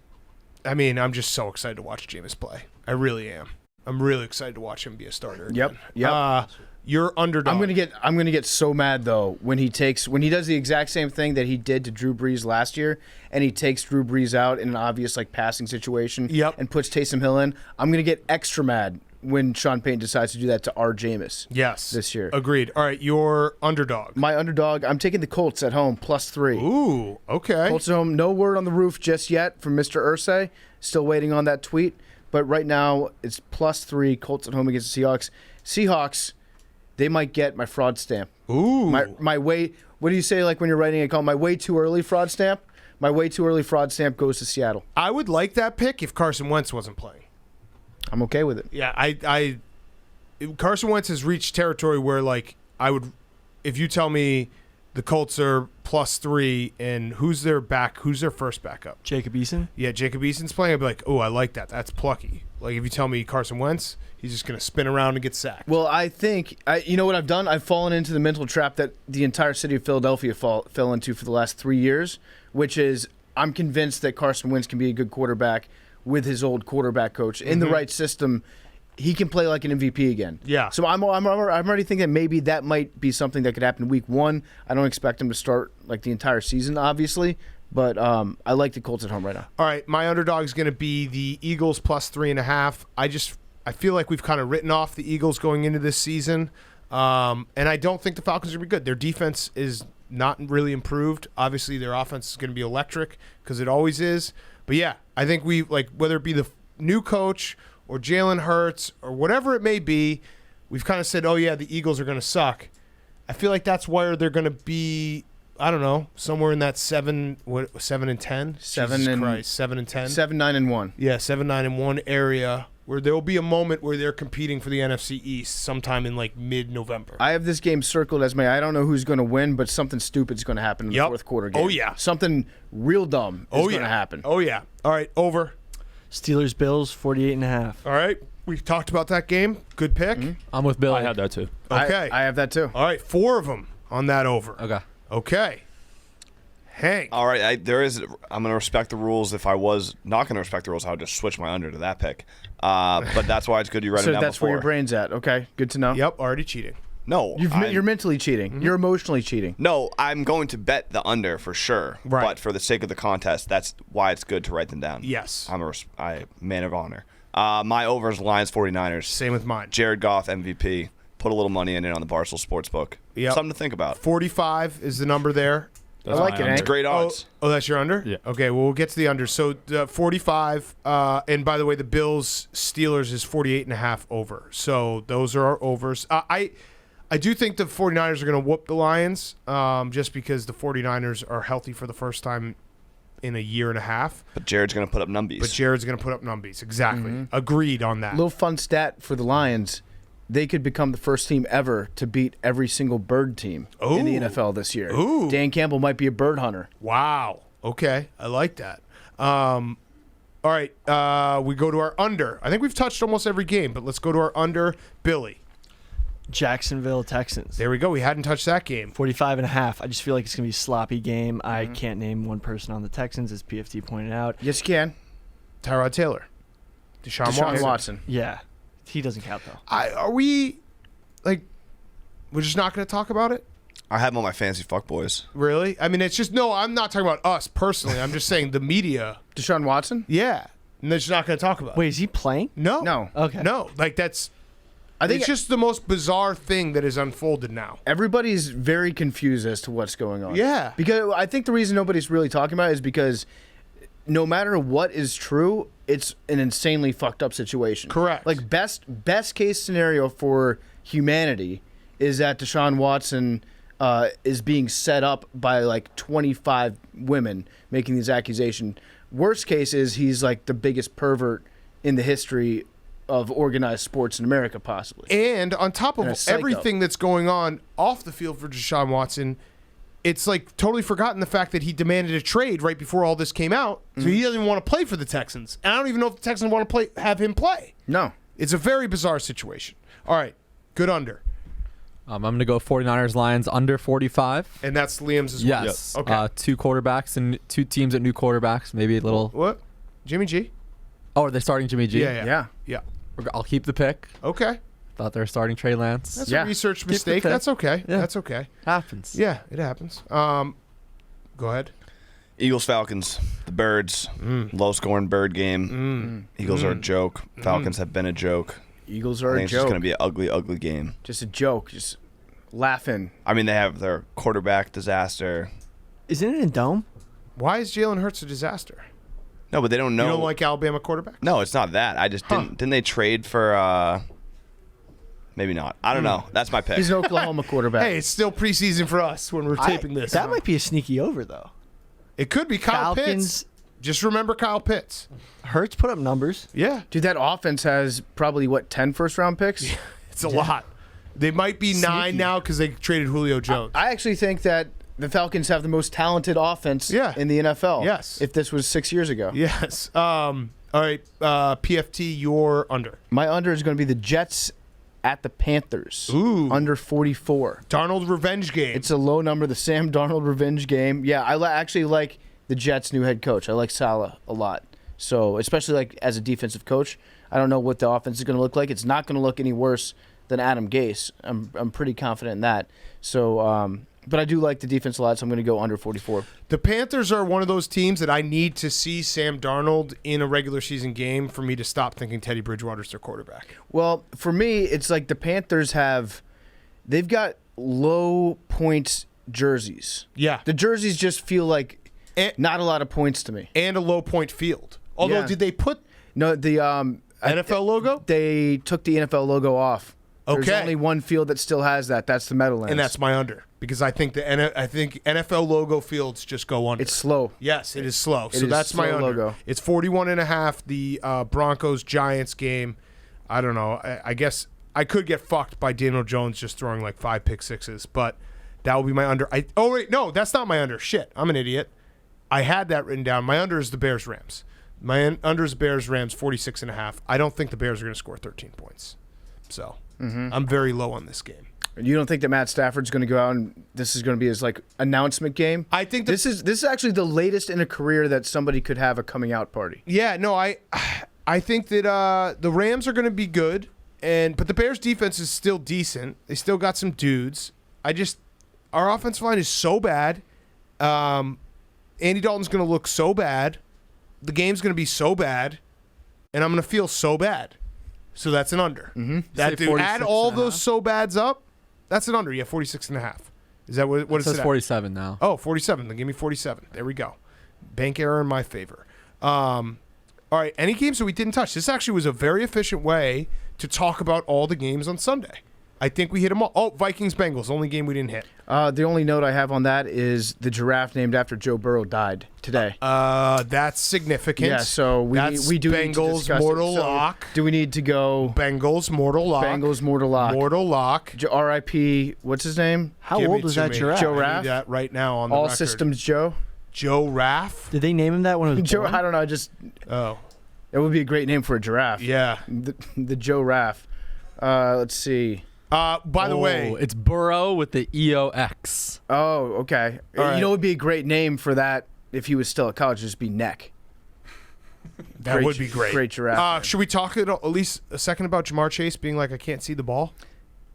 I'm just so excited to watch Jameis play. I really am. I'm really excited to watch him be a starter again. Yep. You're underdog. I'm gonna get so mad though when he does the exact same thing that he did to Drew Brees last year, and he takes Drew Brees out in an obvious passing situation. Yep. And puts Taysom Hill in. I'm gonna get extra mad when Sean Payton decides to do that to our Jameis. Yes. This year. Agreed. All right, your underdog. My underdog. I'm taking the Colts at home +3. Ooh. Okay. Colts at home. No word on the roof just yet from Mr. Irsay. Still waiting on that tweet. But right now, it's +3, Colts at home against the Seahawks. Seahawks, they might get my fraud stamp. Ooh. My way, what do you say when you're writing a call? My way too early fraud stamp? My way too early fraud stamp goes to Seattle. I would like that pick if Carson Wentz wasn't playing. I'm okay with it. Yeah, Carson Wentz has reached territory where, I would, if you tell me the Colts are +3 and who's their first backup? Jacob Eason? Yeah, Jacob Eason's playing. I'd be like, oh, I like that. That's plucky. If you tell me Carson Wentz, he's just going to spin around and get sacked. Well, I think, you know what I've done? I've fallen into the mental trap that the entire city of Philadelphia fell into for the last 3 years, which is I'm convinced that Carson Wentz can be a good quarterback with his old quarterback coach. In the right system, he can play like an MVP again. Yeah. So I'm already thinking that maybe that might be something that could happen week 1. I don't expect him to start the entire season, obviously, but I like the Colts at home right now. All right, my underdog is going to be the Eagles +3.5. I feel like we've kind of written off the Eagles going into this season, and I don't think the Falcons are going to be good. Their defense is not really improved. Obviously, their offense is going to be electric because it always is. But yeah, I think we whether it be the new coach or Jalen Hurts or whatever it may be, we've kind of said, oh yeah, the Eagles are going to suck. I feel like that's where they're going to be. I don't know, somewhere in that 7 and 10, 7 and 10, 7-9-1. Yeah, 7-9-1 area where there will be a moment where they're competing for the NFC East sometime in mid-November. I have this game circled as I don't know who's going to win, but something stupid's going to happen in the fourth quarter game. Oh yeah, something real dumb is going to happen. Oh yeah. All right, over. Steelers Bills 48.5. All right, we've talked about that game. Good pick. I'm with Bill. I had that too. Okay, I have that too. All right, 4 of them on that over. Okay. Hank. All right, I'm going to respect the rules. If I was not going to respect the rules, I would just switch my under to that pick. But that's why it's good you read it down that's before. where your brain's at. Okay, good to know. Yep, already cheating. No. You're mentally cheating. You're emotionally cheating. No, I'm going to bet the under for sure. Right. But for the sake of the contest, that's why it's good to write them down. Yes. I'm a man of honor. My over is Lions 49ers. Same with mine. Jared Goff, MVP. Put a little money in it on the Barstool Sports book. Yep. Something to think about. 45 is the number there. That's I like my it, under. Hank. It's great odds. Oh, that's your under? Yeah. Okay, well, we'll get to the under. So 45, and by the way, the Bills-Steelers is 48.5 over. So those are our overs. I do think the 49ers are going to whoop the Lions just because the 49ers are healthy for the first time in a year and a half. But Jared's going to put up numbies. Exactly. Agreed on that. Little fun stat for the Lions. They could become the first team ever to beat every single bird team in the NFL this year. Ooh. Dan Campbell might be a bird hunter. Wow. Okay, I like that. All right, we go to our under. I think we've touched almost every game, but let's go to our under. Billy. Jacksonville Texans. There we go. We hadn't touched that game. 45.5. I just feel like it's going to be a sloppy game. I can't name one person on the Texans, as PFT pointed out. Yes, you can. Tyrod Taylor. Deshaun Watson. Yeah. He doesn't count, though. Are we, like, we're just not going to talk about it? I have him on my fantasy fuckboys. Really? I mean, it's just, no, I'm not talking about us personally. I'm just saying the media. Deshaun Watson? Yeah. And they're just not going to talk about it. Wait, is he playing? No. No. Okay. No. Like, that's, I think it's just the most bizarre thing that is unfolded now. everybody's very confused as to what's going on. Yeah. Because I think the reason nobody's really talking about it is because no matter what is true, it's an insanely fucked up situation. Correct. Like best case scenario for humanity is that Deshaun Watson is being set up by like 25 women making these accusations. Worst case is he's like the biggest pervert in the history of organized sports in America, possibly. And on top And a of psycho. everything that's going on off the field for Deshaun Watson, it's like totally forgotten the fact that he demanded a trade right before all this came out. So he doesn't even want to play for the Texans. And I don't even know if the Texans want to have him play. No. It's a very bizarre situation. All right, good under. I'm going to go 49ers Lions under 45. And that's Liam's as well. Yes. Okay. Two quarterbacks and two teams at new quarterbacks. Maybe a little. What? Jimmy G? Oh, are they starting Jimmy G? Yeah. I'll keep the pick. Okay. Thought they were starting Trey Lance. That's Yeah. a research the mistake. pick. That's okay. Yeah. That's okay. Happens. Yeah, it happens. Go ahead. Eagles, Falcons, the Birds, low-scoring Bird game. Eagles are a joke. Falcons have been a joke. Eagles I are think a it's just joke. going to be an ugly, ugly game. Just a joke. Just laughing. I mean, they have their quarterback disaster. Isn't it in Dome? Why is Jalen Hurts a disaster? No, but they don't know. You don't like Alabama quarterback? No, it's not that. I just didn't they trade for maybe not. I don't know. That's my pick. He's an Oklahoma quarterback. Hey, it's still preseason for us when we're taping this. That might be a sneaky over, though. It could be Kyle Pitts. Falcons. Just remember Kyle Pitts. Hurts put up numbers. Yeah, Dude, that offense has probably, 10 first-round picks? it's a lot. They might be 9 Sneaky. now because they traded Julio Jones. I actually think that the Falcons have the most talented offense in the NFL. Yes. If this was 6 years ago. Yes. All right, PFT, you're under. My under is going to be the Jets at the Panthers. Ooh. Under 44. Darnold revenge game. It's a low number, the Sam Darnold revenge game. Yeah, I actually like the Jets' new head coach. I like Saleh a lot. So, especially like as a defensive coach, I don't know what the offense is going to look like. It's not going to look any worse than Adam Gase. I'm pretty confident in that. So, but I do like the defense a lot, so I'm going to go under 44. The Panthers are one of those teams that I need to see Sam Darnold in a regular season game for me to stop thinking Teddy Bridgewater's their quarterback. Well, for me, it's like the Panthers they've got low points jerseys. Yeah. The jerseys just feel like And, not a lot of points to me. and a low point field. Although, Yeah. did they put No, the NFL logo? They took the NFL logo off. There's Okay. only one field that still has that. That's the Meadowlands. And that's my under because I think I think NFL logo fields just go under. It's slow. Yes, it is slow. It So is that's my slow under. logo. It's 41.5. The Broncos Giants game. I don't know. I guess I could get fucked by Daniel Jones just throwing like 5 pick sixes, but that will be my under. Oh wait, no, that's not my under. Shit, I'm an idiot. I had that written down. My under is the Bears Rams. My under is Bears Rams 46.5. I don't think the Bears are going to score 13 points. So I'm very low on this game. You don't think that Matt Stafford's going to go out and this is going to be his like announcement game? I think this is actually the latest in a career that somebody could have a coming out party. Yeah, no, I think that the Rams are going to be good, but the Bears defense is still decent. They still got some dudes. Our offensive line is so bad. Andy Dalton's going to look so bad. The game's going to be so bad, and I'm going to feel so bad. So that's an under. Mm-hmm. That Say dude, add all 46.5? those so bads up. That's an under. Yeah, 46.5. Is that what It is says it? 47 now. Oh, 47. Then give me 47. There we go. Bank error in my favor. All right. Any games that we didn't touch? This actually was a very efficient way to talk about all the games on Sunday. I think we hit them all. Oh, Vikings-Bengals. Only game we didn't hit. The only note I have on that is the giraffe named after Joe Burrow died today. That's significant. Yeah, so we do need to Bengals discuss mortal it. So lock. do we need to go Bengals mortal lock. Bengals mortal lock? Mortal lock. R.I.P. What's his name? How Give old it was to that me. giraffe? Joe I Raff? need that right now on the All record. systems Joe. Joe Raff. Did they name him that when it was Joe. born? I don't know. Just Oh, it would be a great name for a giraffe. yeah. The Joe Raff. Let's see. By the way, it's Burrow with the EOX. Oh, okay. right. You know, it would be a great name for that if he was still at college. Just be Neck. that would be great. Great giraffe. Should we talk at least a second about Jamar Chase being like, I can't see the ball?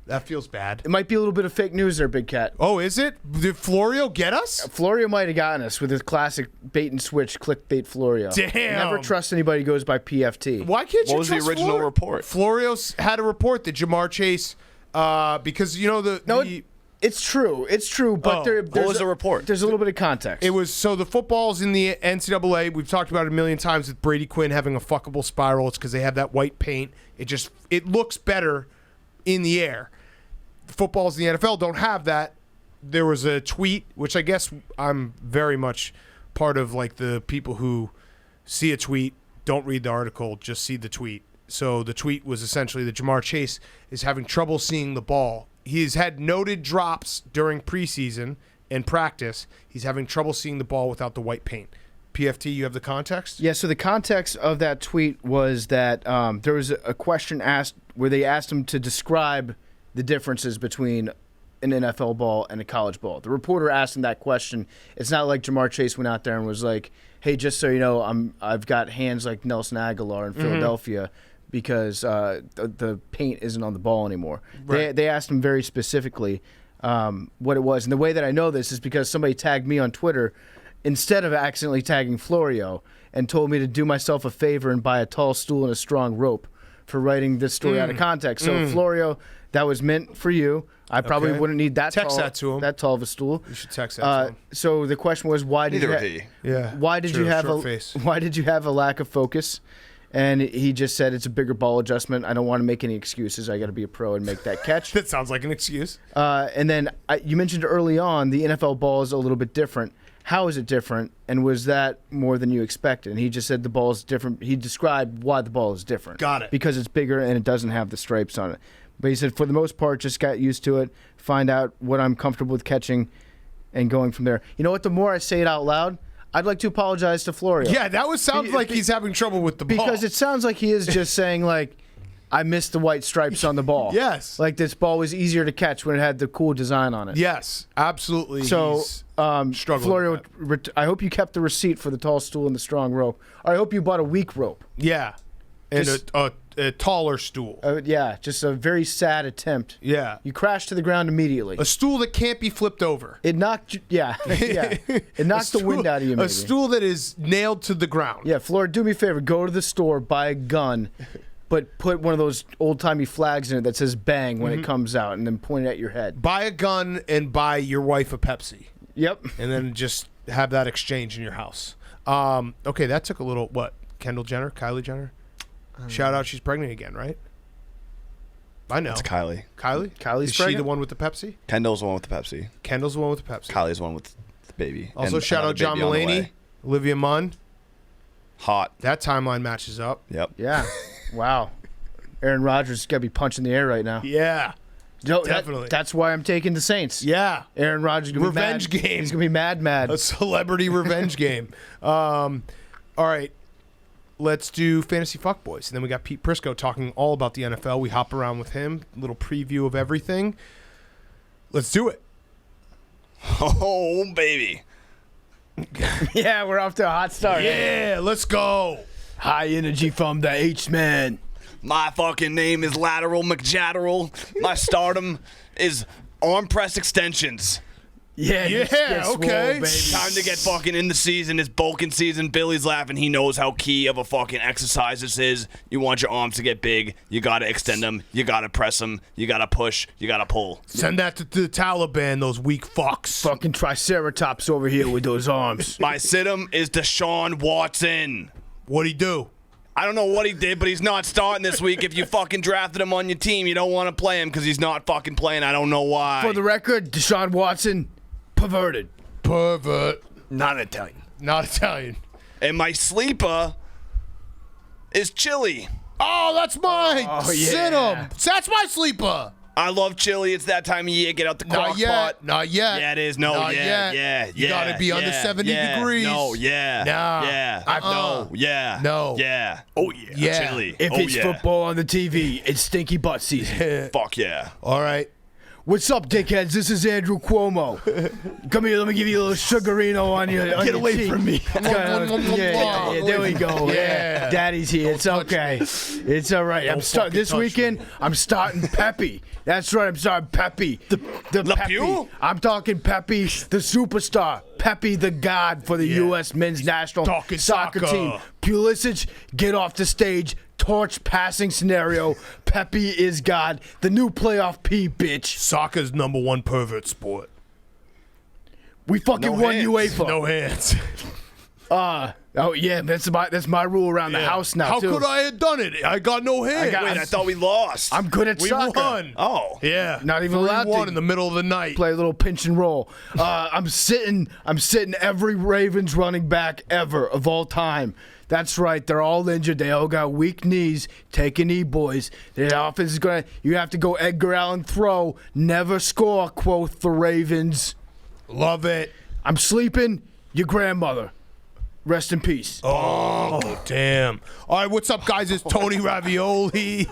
That feels bad. It might be a little bit of fake news there, Big Cat. Oh, is it? Did Florio get us? Florio might have gotten us with his classic bait and switch clickbait Florio. Damn. Never trust anybody who goes by PFT. Why can't you What was the trust original Florio? report? Florio's had a report that Jamar Chase, because you know It's true. It's true, but Oh. there's What was the report? There's a little bit of context. it was so the football's in the NCAA. We've talked about it a million times with Brady Quinn having a fuckable spiral. It's because they have that white paint. It looks better in the air. The footballs in the NFL don't have that. There was a tweet, which I guess I'm very much part of, like the people who see a tweet, don't read the article, just see the tweet. So the tweet was essentially that Jamar Chase is having trouble seeing the ball. He's had noted drops during preseason and practice. He's having trouble seeing the ball without the white paint. PFT, you have the context? Yeah, so the context of that tweet was that there was a question asked where they asked him to describe the differences between an NFL ball and a college ball. The reporter asked him that question. It's not like Jamar Chase went out there and was like, "Hey, just so you know, I've got hands like Nelson Aguilar in Philadelphia because the paint isn't on the ball anymore." Right. They asked him very specifically what it was, and the way that I know this is because somebody tagged me on Twitter instead of accidentally tagging Florio and told me to do myself a favor and buy a tall stool and a strong rope for writing this story out of context. So Florio, that was meant for you. I probably Okay. wouldn't need that Text tall, that to him. that tall of a stool. You should text that to him. So the question was, why did Neither you did he. Yeah. why did True, you have short a face. why did you have a lack of focus? And he just said it's a bigger ball adjustment. I don't want to make any excuses. I got to be a pro and make that catch. That sounds like an excuse. And then you mentioned early on the NFL ball is a little bit different. How is it different? And was that more than you expected? And he just said the ball is different. He described why the ball is different. Got it. Because it's bigger and it doesn't have the stripes on it. But he said for the most part, just got used to it, find out what I'm comfortable with catching, and going from there. You know what? The more I say it out loud, I'd like to apologize to Florio. Yeah, that sounds like he's having trouble with the ball. Because it sounds like he is just saying, like, I missed the white stripes on the ball. Yes. Like this ball was easier to catch when it had the cool design on it. Yes, absolutely. So, he's struggling Florio, with I hope you kept the receipt for the tall stool and the strong rope. Or I hope you bought a weak rope. Yeah, and Just- a taller stool. Yeah, just a very sad attempt. Yeah, You crashed to the ground immediately. a stool that can't be flipped over. It knocked you, yeah. It knocked the wind out of you, maybe. A stool that is nailed to the ground. Yeah, Florio, do me a favor. Go to the store, buy a gun, but put one of those old-timey flags in it that says bang when it comes out, and then point it at your head. Buy a gun and buy your wife a Pepsi, Yep. and then just have that exchange in your house. Okay, that took a little. What? Kendall Jenner, Kylie Jenner. Shout out, she's pregnant again, right? I know. It's Kylie. Kylie? Kylie's Is she the pregnant? one with the Pepsi? Kendall's the one with the Pepsi. Kendall's the one with the Pepsi. Kylie's the one with the baby. Also, And shout another out John baby on the Mulaney, way. Olivia Munn. Hot. That timeline matches up. Yep. Yeah. Wow. Aaron Rodgers has got to be punching the air right now. Yeah. No, Definitely. that's why I'm taking the Saints. Yeah. Aaron Rodgers is gonna Revenge be mad. game. He's gonna be mad. A celebrity revenge game. All right. Let's do Fantasy Fuckboys. And then we got Pete Prisco talking all about the NFL. We hop around with him. Little preview of everything. Let's do it. Oh, baby. Yeah, we're off to a hot start. Yeah, let's go. High energy from the H-Man. My fucking name is Lateral McJatteral. My stardom is arm press extensions. Yeah, Yeah, okay. Time to get fucking in the season. It's bulking season. Billy's laughing. He knows how key of a fucking exercise this is. You want your arms to get big. You got to extend them. You got to press them. You got to push. You got to pull. Send that to the Taliban, those weak fucks. Fucking Triceratops over here with those arms. My situm is Desean Watson. What'd he do? I don't know what he did, but he's not starting this week. If you fucking drafted him on your team, you don't want to play him because he's not fucking playing. I don't know why. For the record, Deshaun Watson, perverted. Pervert. Not Italian. Not Italian. And my sleeper is Chili. Oh, that's mine. Oh, yeah. Sit him. That's my sleeper. I love chili. It's that time of year. Get out the crock pot. Not yet. Yeah, it is. No, Not yeah, yet. yeah, You gotta be under 70 degrees. No, yeah. Nah. Yeah. Uh-uh. No, yeah. No. Yeah. Oh, yeah. Yeah. Chili. If oh, it's yeah. football on the TV, it's stinky butt season. Fuck yeah. All right. What's up, dickheads? This is Andrew Cuomo. Come here, let me give you a little sugarino on your Get away cheek. from me. Yeah, there we go. Yeah. Daddy's here. It's okay. It's all right. I'm starting this touch weekend. I'm starting Pepe. That's right. I'm starting Pepe. The Pepe. Pew? I'm talking Pepe, the superstar. Pepe, the god for the U.S. men's national Talking soccer soccer. team. Pulisic, get off the stage. Torch passing scenario. Pepe is God. The new playoff P, bitch. Soccer's #1 pervert sport. We fucking No won hands. UEFA. No hands. Oh yeah, that's my rule around the house now How too. could I have done it? I got no hands. got- Wait, I thought we lost. I'm good at we soccer. won. Oh. Yeah. Not even allowed to 3-1 in the middle of the night. Play a little pinch and roll. I'm sitting every Ravens running back ever of all time. That's right. They're all injured. They all got weak knees. Take a knee, boys. The offense is gonna. You have to go Edgar Allan throw. Never score. Quoth the Ravens. Love it. I'm sleeping. Your grandmother. Rest in peace. Oh, damn. All right, what's up, guys? It's Tony Ravioli.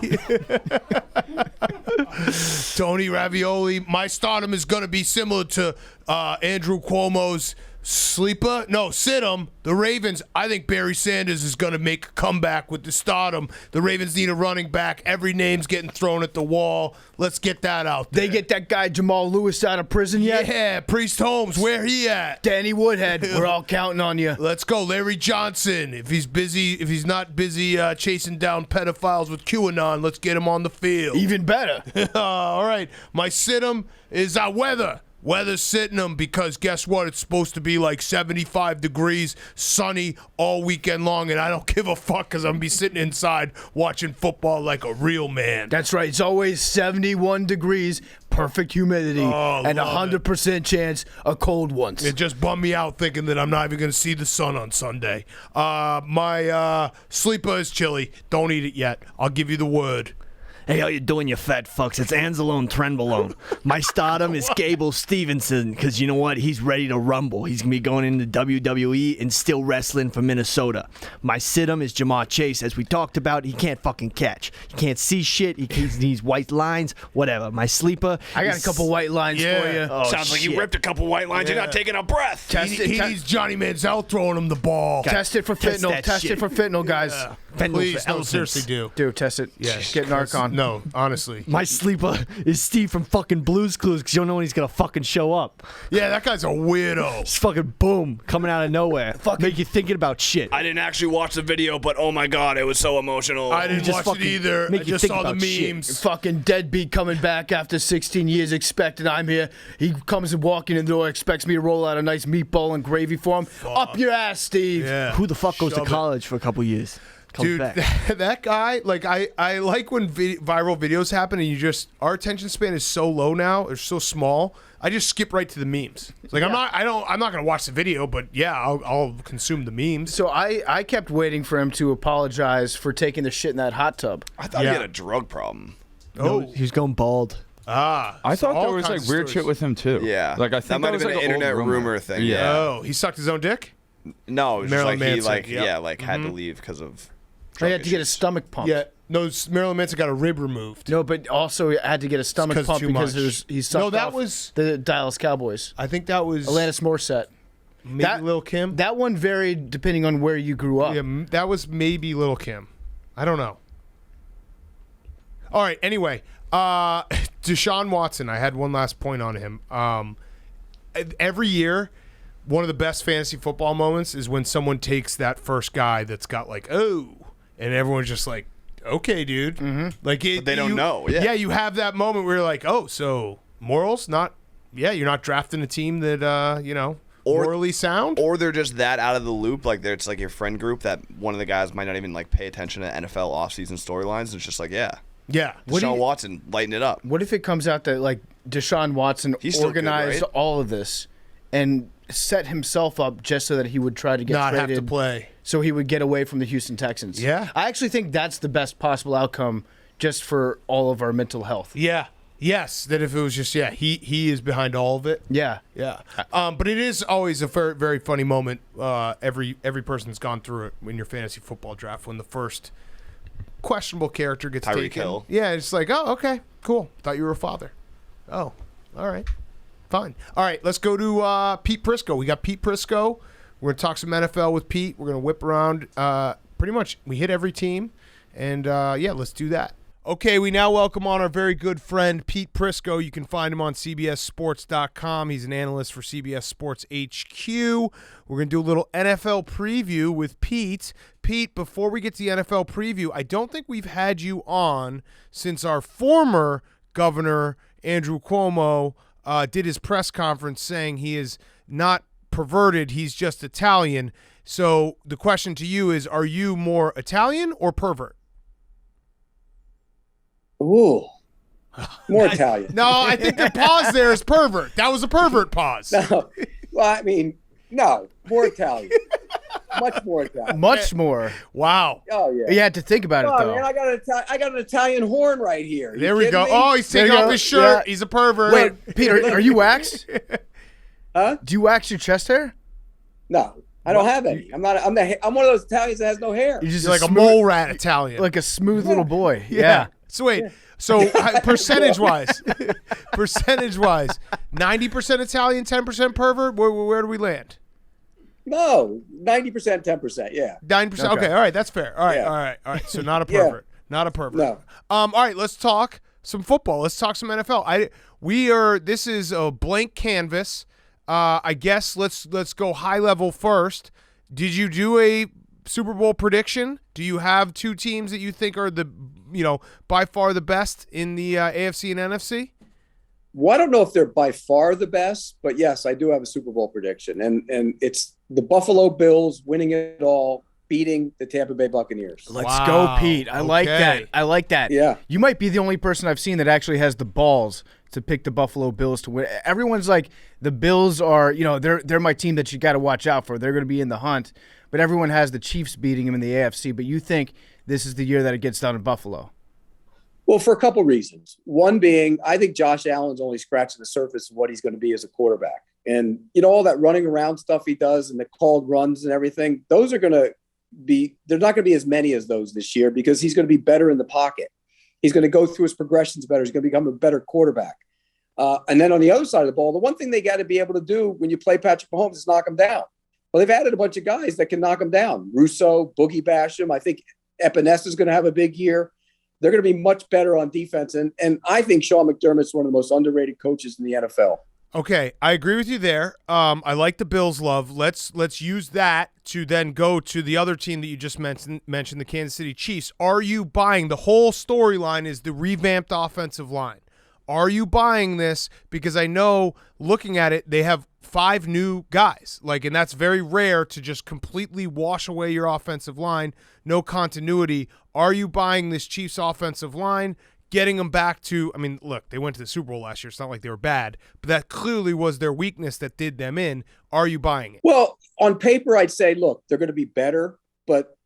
Tony Ravioli. My stardom is going to be similar to Andrew Cuomo's sleeper. No, sit 'em. The Ravens, I think Barry Sanders is going to make a comeback with the stardom. The Ravens need a running back. Every name's getting thrown at the wall. Let's get that out there. They get that guy Jamal Lewis out of prison yet? Yeah, Priest Holmes, where he at? Danny Woodhead, we're all counting on you. Let's go, Larry Johnson. If he's not busy chasing down pedophiles with QAnon, let's get him on the field. Even better. All right, my sit-em is weather. Weather's sitting them because guess what? It's supposed to be like 75 degrees, sunny all weekend long, and I don't give a fuck because I'm going to be sitting inside watching football like a real man. That's right. It's always 71 degrees, perfect humidity, and love 100% chance of cold ones. It just bummed me out thinking that I'm not even going to see the sun on Sunday. My sleeper is chili. Don't eat it yet. I'll give you the word. Hey, how you doing, you fat fucks? It's Anzalone Trenbolone. My stardom is Gable Stevenson, because you know what? He's ready to rumble. He's going to be going into WWE and still wrestling for Minnesota. My sit-em is Jamar Chase. As we talked about, he can't fucking catch. He can't see shit. He needs white lines, whatever. My sleeper I got is- a couple white lines Yeah. for you. Oh, Sounds like you shit. ripped a couple white lines. You're not taking a breath. Test He it, needs Johnny Manziel throwing him the ball. test it for Test fentanyl. that Test shit. it for fentanyl, guys. Fentanyl Please, for no, elephants. seriously do. Dude, test it. Yes. Get Narcon. No, honestly. My sleeper is Steve from fucking Blue's Clues, because you don't know when he's going to fucking show up. Yeah, that guy's a weirdo. It's fucking boom, coming out of nowhere. Make you thinking about shit. I didn't actually watch the video, but oh my god, it was so emotional. I didn't just watch it fucking either. I make you just think saw the about shit. memes. Fucking deadbeat coming back after 16 years, expecting I'm here. He comes and walking in the door, expects me to roll out a nice meatball and gravy for him. Up your ass, Steve. Yeah. Who the fuck goes Shove to it. college for a couple years? Comes Dude, back. that guy, like, I like when viral videos happen and our attention span is so low now, or so small. I just skip right to the memes. It's like I'm not gonna watch the video, but yeah, I'll consume the memes. So I kept waiting for him to apologize for taking the shit in that hot tub. I thought Yeah. he had a drug problem. No, he was going bald. I so thought all there was kinds like of weird stories. shit with him too. Yeah. like I think that might have was been like an old internet rumor thing. Yeah. Oh, he sucked his own dick? No, it was just Marilyn like he Manson, like yep. had to leave because of. He had to get his stomach pumped. Yeah. No, Marilyn Manson got a rib removed. No, but also he had to get a stomach 'cause pump too because much. he sucked No, that off was- the Dallas Cowboys. I think that was Alanis Morissette. maybe that- Lil' Kim. That one varied depending on where you grew up. Yeah, that was maybe Lil' Kim. I don't know. All right, anyway. Desean Watson, I had one last point on him. Every year, one of the best fantasy football moments is when someone takes that first guy that's got like, oh, and everyone's just like, okay, dude. Mm-hmm. Like But they don't know, yeah. Yeah, you have that moment where you're like, oh, so morals? You're not drafting a team that, morally sound? Or they're just that out of the loop. Like it's like your friend group that one of the guys might not even like pay attention to NFL offseason storylines. It's just like, yeah, Yeah. Deshaun Watson, lighten it up. What if it comes out that like Deshaun Watson He's still good, organized right? all of this and set himself up just so that he would try to get Not traded, have to play. so he would get away from the Houston Texans? Yeah. I actually think that's the best possible outcome just for all of our mental health. Yeah. Yes, that if it was just he is behind all of it. Yeah. Yeah. But it is always a very, very funny moment. Every person's gone through it in your fantasy football draft when the first questionable character gets Tyreek taken. Hill. Yeah, it's like, oh, okay, cool. Thought you were a father. Oh, all right, fine. All right, let's go to Pete Prisco. We got Pete Prisco. We're gonna talk some NFL with Pete. We're gonna whip around. Pretty much, we hit every team, and let's do that. Okay, we now welcome on our very good friend, Pete Prisco. You can find him on CBSSports.com. He's an analyst for CBS Sports HQ. We're going to do a little NFL preview with Pete. Pete, before we get to the NFL preview, I don't think we've had you on since our former governor, Andrew Cuomo, did his press conference saying he is not perverted, he's just Italian. So the question to you is, are you more Italian or pervert? Ooh, more Italian. No, I think the pause there is pervert. That was a pervert pause. No, well, I mean, no, more Italian. Much more Italian. Much more. Wow. Oh yeah. You had to think about it though. Man, I got an Italian horn right here. There we go. Me? Oh, he's taking off his shirt. Yeah. He's a pervert. Wait, Peter, are you waxed? Huh? Do you wax your chest hair? No, I don't have any. I'm one of those Italians that has no hair. You're just like a mole rat Italian. Like a smooth little boy. Yeah. So wait, percentage-wise, 90% Italian, 10% pervert. Where do we land? No, 90%, 10%. Yeah. 90%. Okay. All right. That's fair. All right. All right. So not a pervert. Not a pervert. No. All right. Let's talk some football. Let's talk some NFL. This is a blank canvas. I guess let's go high level first. Did you do a Super Bowl prediction? Do you have two teams that you think are by far the best in the AFC and NFC? Well, I don't know if they're by far the best, but yes, I do have a Super Bowl prediction, and it's the Buffalo Bills winning it all, beating the Tampa Bay Buccaneers. Let's go, Pete. I like that. Yeah. You might be the only person I've seen that actually has the balls to pick the Buffalo Bills to win. Everyone's like, the Bills are, they're my team that you got to watch out for. They're going to be in the hunt. But everyone has the Chiefs beating them in the AFC. But you think this is the year that it gets down in Buffalo? Well, for a couple reasons. One being, I think Josh Allen's only scratching the surface of what he's going to be as a quarterback. And, all that running around stuff he does and the called runs and everything, those are going to be – they're not going to be as many as those this year because he's going to be better in the pocket. He's going to go through his progressions better. He's going to become a better quarterback. And then on the other side of the ball, the one thing they got to be able to do when you play Patrick Mahomes is knock him down. Well, they've added a bunch of guys that can knock him down. Russo, Boogie Basham. I think Epinesa is going to have a big year. They're going to be much better on defense. And I think Sean McDermott's one of the most underrated coaches in the NFL. Okay, I agree with you there. I like the Bills' love. Let's use that to then go to the other team that you just mentioned, the Kansas City Chiefs. Are you buying the whole storyline is the revamped offensive line? Are you buying this? Because I know looking at it, they have 5 new guys. And that's very rare to just completely wash away your offensive line, no continuity. Are you buying this Chiefs offensive line, getting them back to, look, they went to the Super Bowl last year. It's not like they were bad, but that clearly was their weakness that did them in. Are you buying it? Well, on paper, I'd say, look, they're going to be better, but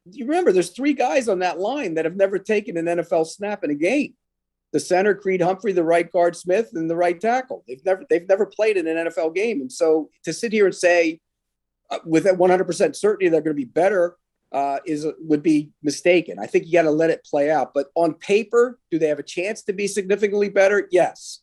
you remember there's 3 guys on that line that have never taken an NFL snap in a game. The center, Creed Humphrey, the right guard, Smith, and the right tackle. They've never played in an NFL game. And so to sit here and say with that 100% certainty they're going to be better would be mistaken. I think you got to let it play out. But on paper, do they have a chance to be significantly better? Yes.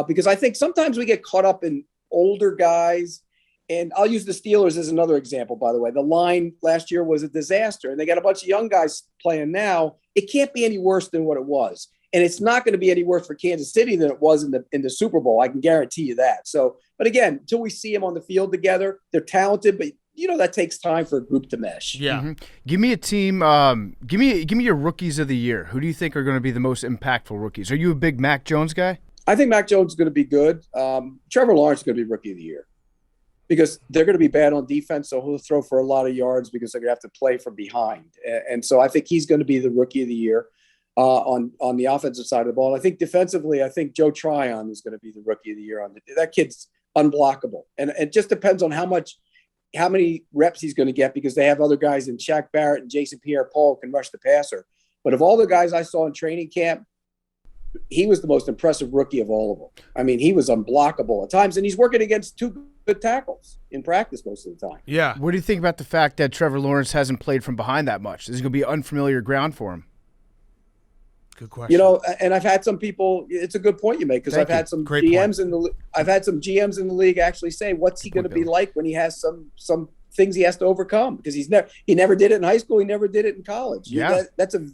Because I think sometimes we get caught up in older guys. And I'll use the Steelers as another example, by the way. The line last year was a disaster, and they got a bunch of young guys playing now. It can't be any worse than what it was. And it's not going to be any worse for Kansas City than it was in the Super Bowl. I can guarantee you that. So, but again, until we see them on the field together, they're talented, but that takes time for a group to mesh. Yeah. Mm-hmm. Give me a team. Give me your rookies of the year. Who do you think are going to be the most impactful rookies? Are you a big Mac Jones guy? I think Mac Jones is going to be good. Trevor Lawrence is going to be rookie of the year because they're going to be bad on defense. So he'll throw for a lot of yards because they're going to have to play from behind. And so I think he's going to be the rookie of the year. On the offensive side of the ball. I think defensively, I think Joe Tryon is going to be the rookie of the year. That kid's unblockable. And it just depends on how many reps he's going to get because they have other guys in Shaq Barrett and Jason Pierre-Paul who can rush the passer. But of all the guys I saw in training camp, he was the most impressive rookie of all of them. I mean, he was unblockable at times, and he's working against 2 good tackles in practice most of the time. Yeah. What do you think about the fact that Trevor Lawrence hasn't played from behind that much? This is going to be unfamiliar ground for him. Good question. You know, and I've had some people. It's a good point you make, because I've had some Great GMs GMs in the league actually say, "What's he going to be like when he has some things he has to overcome?" Because he never did it in high school. He never did it in college. Yeah. That's a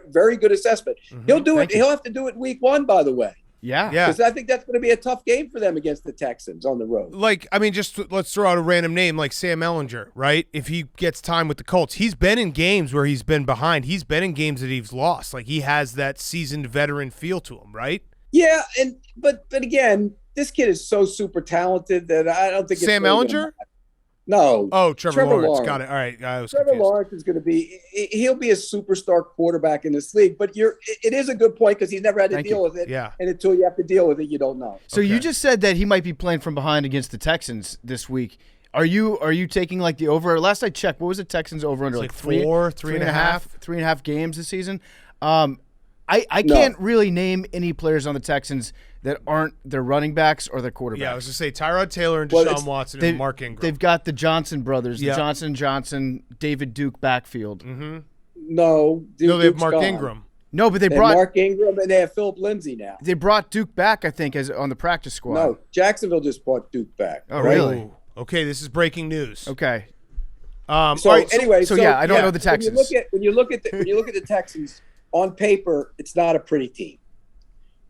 very good assessment. He'll do it. He'll have to do it week 1, by the way. Yeah. Because I think that's going to be a tough game for them against the Texans on the road. Like, I mean, just let's throw out a random name like Sam Ehlinger, right? If he gets time with the Colts, he's been in games where he's been behind. He's been in games that he's lost. Like, he has that seasoned veteran feel to him, right? Yeah, but again, this kid is so super talented that I don't think Sam it's really Ehlinger? No. Oh, Trevor Lawrence. Got it. All right. I was Trevor confused. Lawrence is going to be – he'll be a superstar quarterback in this league. But it is a good point, because he's never had to deal with it. Yeah. And until you have to deal with it, you don't know. So you just said that he might be playing from behind against the Texans this week. Are you taking like the over? Last I checked, what was the Texans over under? Like three and a half games this season. I can't really name any players on the Texans that aren't their running backs or their quarterbacks. Yeah, I was going to say Tyrod Taylor and Desean Watson and Mark Ingram. They've got the Johnson brothers, the Johnson, David Duke backfield. No, No, they have Duke's Mark gone. Ingram. No, but they They brought have Mark Ingram, and they have Philip Lindsay now. They brought Duke back, I think, as on the practice squad. No, Jacksonville just brought Duke back. Oh, really? Ooh. Okay, this is breaking news. Okay. So all right, anyway, I don't know the Texans. When you look at the Texans on paper, it's not a pretty team,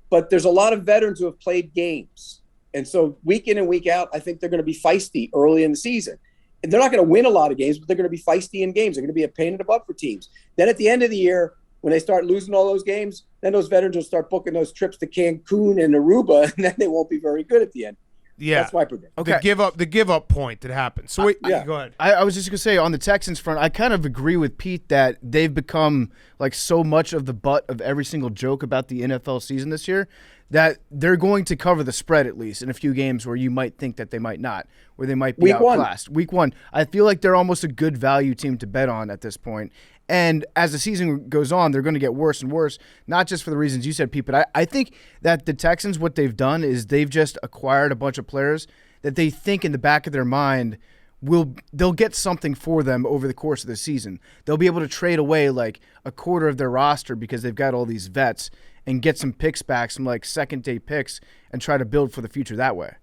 but there's a lot of veterans who have played games, and so week in and week out, I think they're going to be feisty early in the season. And they're not going to win a lot of games, but they're going to be feisty in games. They're going to be a pain in the butt for teams. Then at the end of the year, when they start losing all those games, then those veterans will start booking those trips to Cancun and Aruba, and then they won't be very good at the end. Yeah, that's my prediction. Okay. The give up point that happens. So wait, Yeah. go ahead. I was just going to say, on the Texans front, I kind of agree with Pete that they've become like so much of the butt of every single joke about the NFL season this year that they're going to cover the spread at least in a few games where you might think that they might not, where they might be outclassed. Week 1, I feel like they're almost a good value team to bet on at this point. And as the season goes on, they're going to get worse and worse, not just for the reasons you said, Pete, but I think that the Texans, what they've done is they've just acquired a bunch of players that they think in the back of their mind they'll get something for them over the course of the season. They'll be able to trade away like a quarter of their roster because they've got all these vets and get some picks back, some like second-day picks, and try to build for the future that way.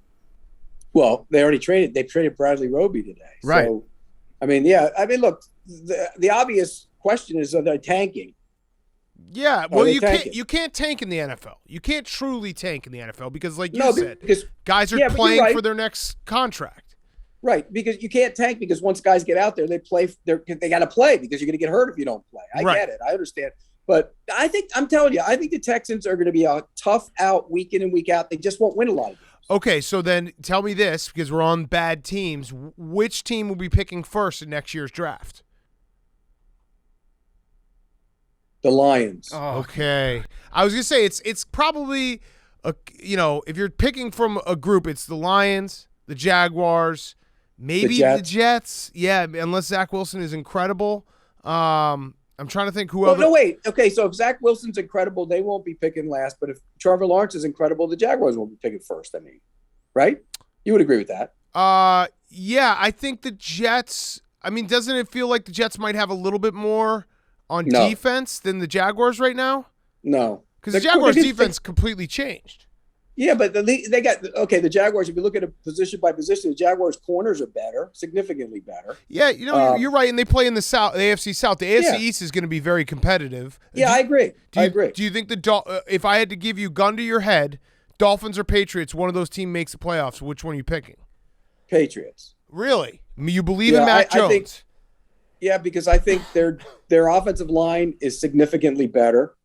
Well, they already traded. They traded Bradley Roby today. Right. So, I mean, yeah. I mean, look, the obvious question is, are they tanking? Yeah, well, you tanking? can't tank in the NFL. You can't truly tank in the NFL because, like you said, because guys are but you're playing right. for their next contract. Right, because you can't tank because once guys get out there, they play. They got to play because you're going to get hurt if you don't play. I get it. I understand. But I'm telling you, I think the Texans are going to be a tough out week in and week out. They just won't win a lot of games. Okay, so then tell me this, because we're on bad teams. Which team will be picking first in next year's draft? The Lions. Oh, Okay. I was going to say it's probably, if you're picking from a group, it's the Lions, the Jaguars, maybe the Jets. Yeah, unless Zach Wilson is incredible. I'm trying to think who other. No, wait. Okay, so if Zach Wilson's incredible, they won't be picking last. But if Trevor Lawrence is incredible, the Jaguars won't be picking first. I mean, right? You would agree with that? Yeah, I think the Jets. I mean, doesn't it feel like the Jets might have a little bit more on defense than the Jaguars right now? No, because the Jaguars' defense completely changed. Yeah, but they got the Jaguars. If you look at it position by position, the Jaguars' corners are better, significantly better. Yeah, you're right, and they play in the South, the AFC South. The AFC East is going to be very competitive. Yeah, I agree. I agree. Do you think if I had to give you gun to your head, Dolphins or Patriots, one of those teams makes the playoffs? Which one are you picking? Patriots. Really? You believe in Mac Jones? Because I think their offensive line is significantly better.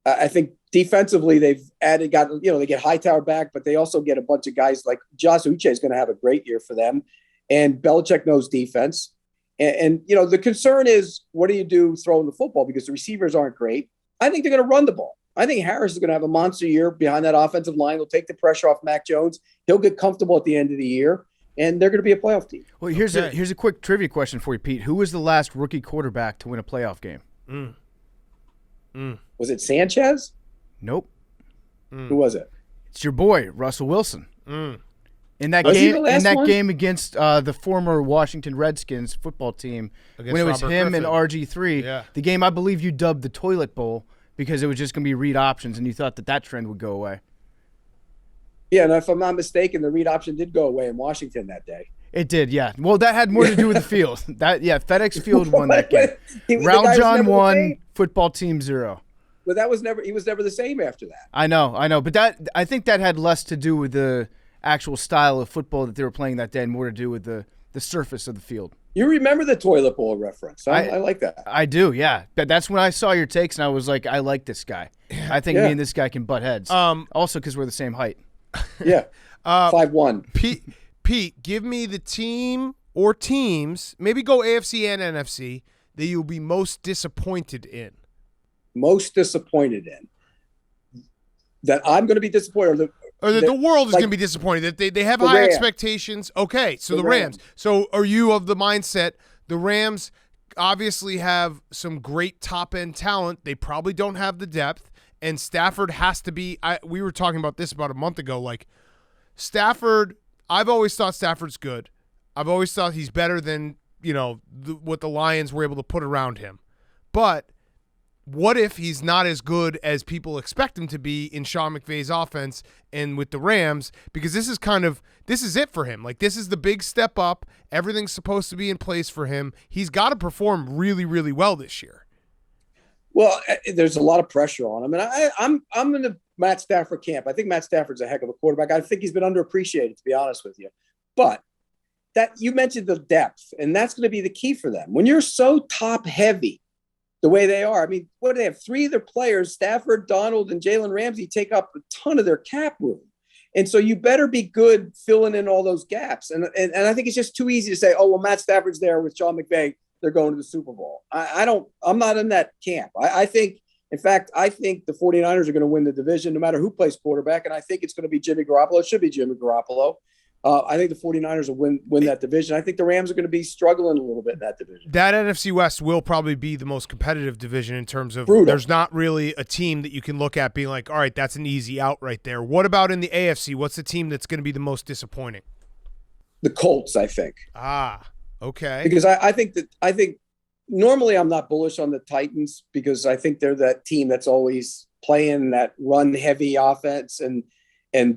I think defensively they get Hightower back, but they also get a bunch of guys like Josh Uche is going to have a great year for them. And Belichick knows defense. And the concern is, what do you do throwing the football? Because the receivers aren't great. I think they're going to run the ball. I think Harris is going to have a monster year behind that offensive line. He'll take the pressure off Mac Jones. He'll get comfortable at the end of the year. And they're going to be a playoff team. Well, here's a quick trivia question for you, Pete. Who was the last rookie quarterback to win a playoff game? Was it Sanchez? Nope. Who was it? It's your boy, Russell Wilson. In that Was he game, the last one? game against the former Washington Redskins football team, Against when it was Robert him Griffin. and RG3, Yeah. the game I believe you dubbed the Toilet Bowl because it was just going to be read options, and you thought that trend would go away. Yeah, and if I'm not mistaken, the read option did go away in Washington that day. It did, yeah. Well, that had more to do with the field. FedEx Field won that game. The guy was Round John never the 1, same. football team 0. But he was never the same after that. I know, but I think that had less to do with the actual style of football that they were playing that day and more to do with the surface of the field. You remember the toilet bowl reference. I like that. I do, yeah. That's when I saw your takes and I was like, I like this guy. I think me and this guy can butt heads. Also because we're the same height. Yeah. 5'1". Pete, give me the team or teams, maybe go AFC and NFC, that you'll be most disappointed in. Most disappointed in. That I'm going to be disappointed. Or that the world is going to be disappointed, that they have high Rams. expectations. Okay, so the Rams. Rams. So are you of the mindset the Rams obviously have some great top-end talent. They probably don't have the depth, and Stafford has to be we were talking about this about a month ago. Like, Stafford, I've always thought Stafford's good. I've always thought he's better than, what the Lions were able to put around him. But what if he's not as good as people expect him to be in Sean McVay's offense and with the Rams? Because this is it for him. Like, this is the big step up. Everything's supposed to be in place for him. He's got to perform really, really well this year. Well, there's a lot of pressure on him, and I'm in the Matt Stafford camp. I think Matt Stafford's a heck of a quarterback. I think he's been underappreciated, to be honest with you. But that you mentioned the depth, and that's going to be the key for them. When you're so top heavy, the way they are, I mean, what do they have? 3 of their players, Stafford, Donald, and Jalen Ramsey, take up a ton of their cap room. And so you better be good filling in all those gaps. And I think it's just too easy to say, oh, well, Matt Stafford's there with Sean McVay. They're going to the Super Bowl. I'm not in that camp. I think the 49ers are going to win the division no matter who plays quarterback. And I think it's going to be Jimmy Garoppolo. It should be Jimmy Garoppolo. I think the 49ers will win that division. I think the Rams are going to be struggling a little bit in that division. That NFC West will probably be the most competitive division in terms of Brutal. There's not really a team that you can look at being like, all right, that's an easy out right there. What about in the AFC? What's the team that's going to be the most disappointing? The Colts, I think. Okay. Because I think normally I'm not bullish on the Titans because I think they're that team that's always playing that run-heavy offense and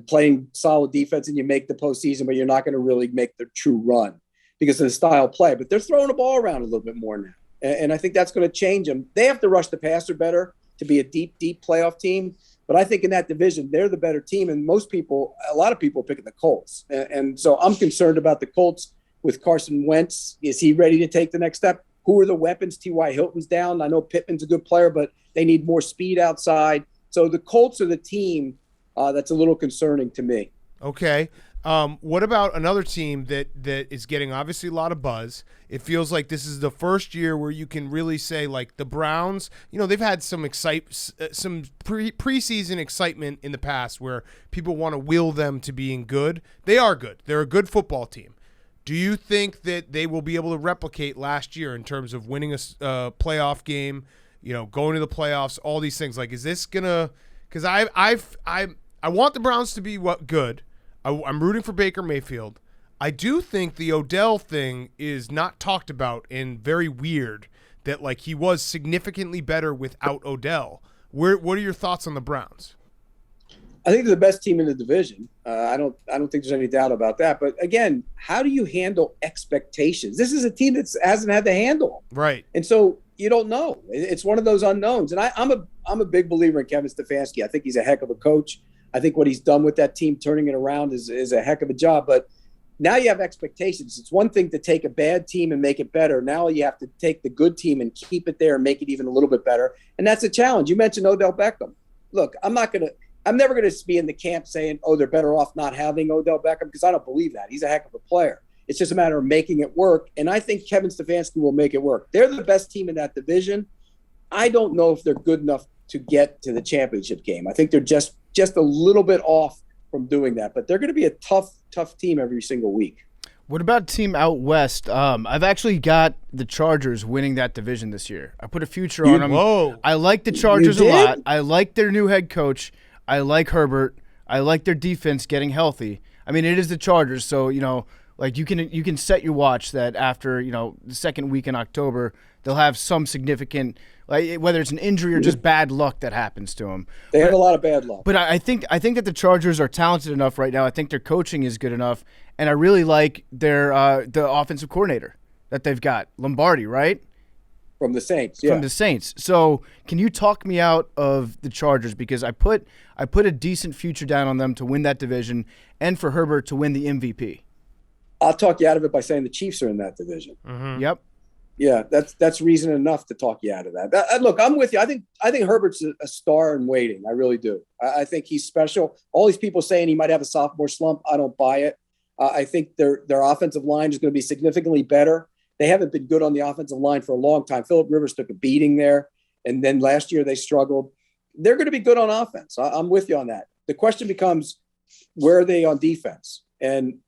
playing solid defense, and you make the postseason, but you're not going to really make the true run because of the style of play. But they're throwing the ball around a little bit more now, and I think that's going to change them. They have to rush the passer better to be a deep, deep playoff team. But I think in that division, they're the better team, and a lot of people are picking the Colts. And so I'm concerned about the Colts with Carson Wentz. Is he ready to take the next step? Who are the weapons? T.Y. Hilton's down. I know Pittman's a good player, but they need more speed outside. So the Colts are the team that's a little concerning to me. Okay. What about another team that is getting obviously a lot of buzz? It feels like this is the first year where you can really say, like, the Browns, they've had some preseason excitement in the past where people want to will them to being good. They are good. They're a good football team. Do you think that they will be able to replicate last year in terms of winning a playoff game, going to the playoffs, all these things? Like, is this gonna? Because I want the Browns to be good. I'm rooting for Baker Mayfield. I do think the Odell thing is not talked about and very weird. That, like, he was significantly better without Odell. What are your thoughts on the Browns? I think they're the best team in the division. I don't think there's any doubt about that. But again, how do you handle expectations? This is a team that hasn't had to handle them. Right. And so you don't know. It's one of those unknowns. And I'm a big believer in Kevin Stefanski. I think he's a heck of a coach. I think what he's done with that team, turning it around, is a heck of a job. But now you have expectations. It's one thing to take a bad team and make it better. Now you have to take the good team and keep it there and make it even a little bit better. And that's a challenge. You mentioned Odell Beckham. Look, I'm never going to be in the camp saying, oh, they're better off not having Odell Beckham, because I don't believe that. He's a heck of a player. It's just a matter of making it work. And I think Kevin Stefanski will make it work. They're the best team in that division. I don't know if they're good enough to get to the championship game. I think they're just a little bit off from doing that. But they're going to be a tough team every single week. What about team out west? I've actually got the Chargers winning that division this year. I put a future on them. Whoa. I like the Chargers a lot. I like their new head coach. I like Herbert. I like their defense getting healthy. I mean, it is the Chargers, so like you can set your watch that after the second week in October they'll have some significant, like whether it's an injury or just bad luck that happens to them. They have a lot of bad luck. But I think that the Chargers are talented enough right now. I think their coaching is good enough, and I really like their the offensive coordinator that they've got, Lombardi, right? From the Saints, yeah. From the Saints. So can you talk me out of the Chargers? Because I put a decent future down on them to win that division and for Herbert to win the MVP. I'll talk you out of it by saying the Chiefs are in that division. Mm-hmm. Yep. Yeah, that's reason enough to talk you out of that. Look, I'm with you. I think Herbert's a star in waiting. I really do. I think he's special. All these people saying he might have a sophomore slump, I don't buy it. I think their offensive line is going to be significantly better. They haven't been good on the offensive line for a long time. Phillip Rivers took a beating there, and then last year they struggled. They're going to be good on offense. I'm with you on that. The question becomes, where are they on defense? And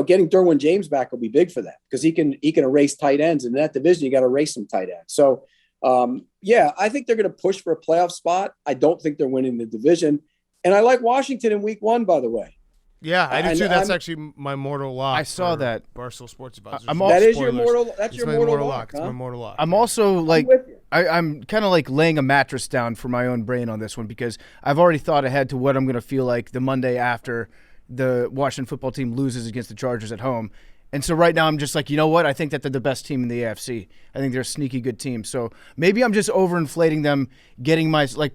getting Derwin James back will be big for them because he can erase tight ends. And in that division, you got to erase some tight ends. So, I think they're going to push for a playoff spot. I don't think they're winning the division. And I like Washington in week 1, by the way. Yeah, I do too. That's actually my mortal lock. I saw that. Barstool Sports about that is your mortal. That's your mortal lock. It's my mortal lock. I'm also like, I'm kind of like laying a mattress down for my own brain on this one because I've already thought ahead to what I'm going to feel like the Monday after the Washington football team loses against the Chargers at home. And so right now I'm just like, you know what? I think that they're the best team in the AFC. I think they're a sneaky good team. So maybe I'm just overinflating them,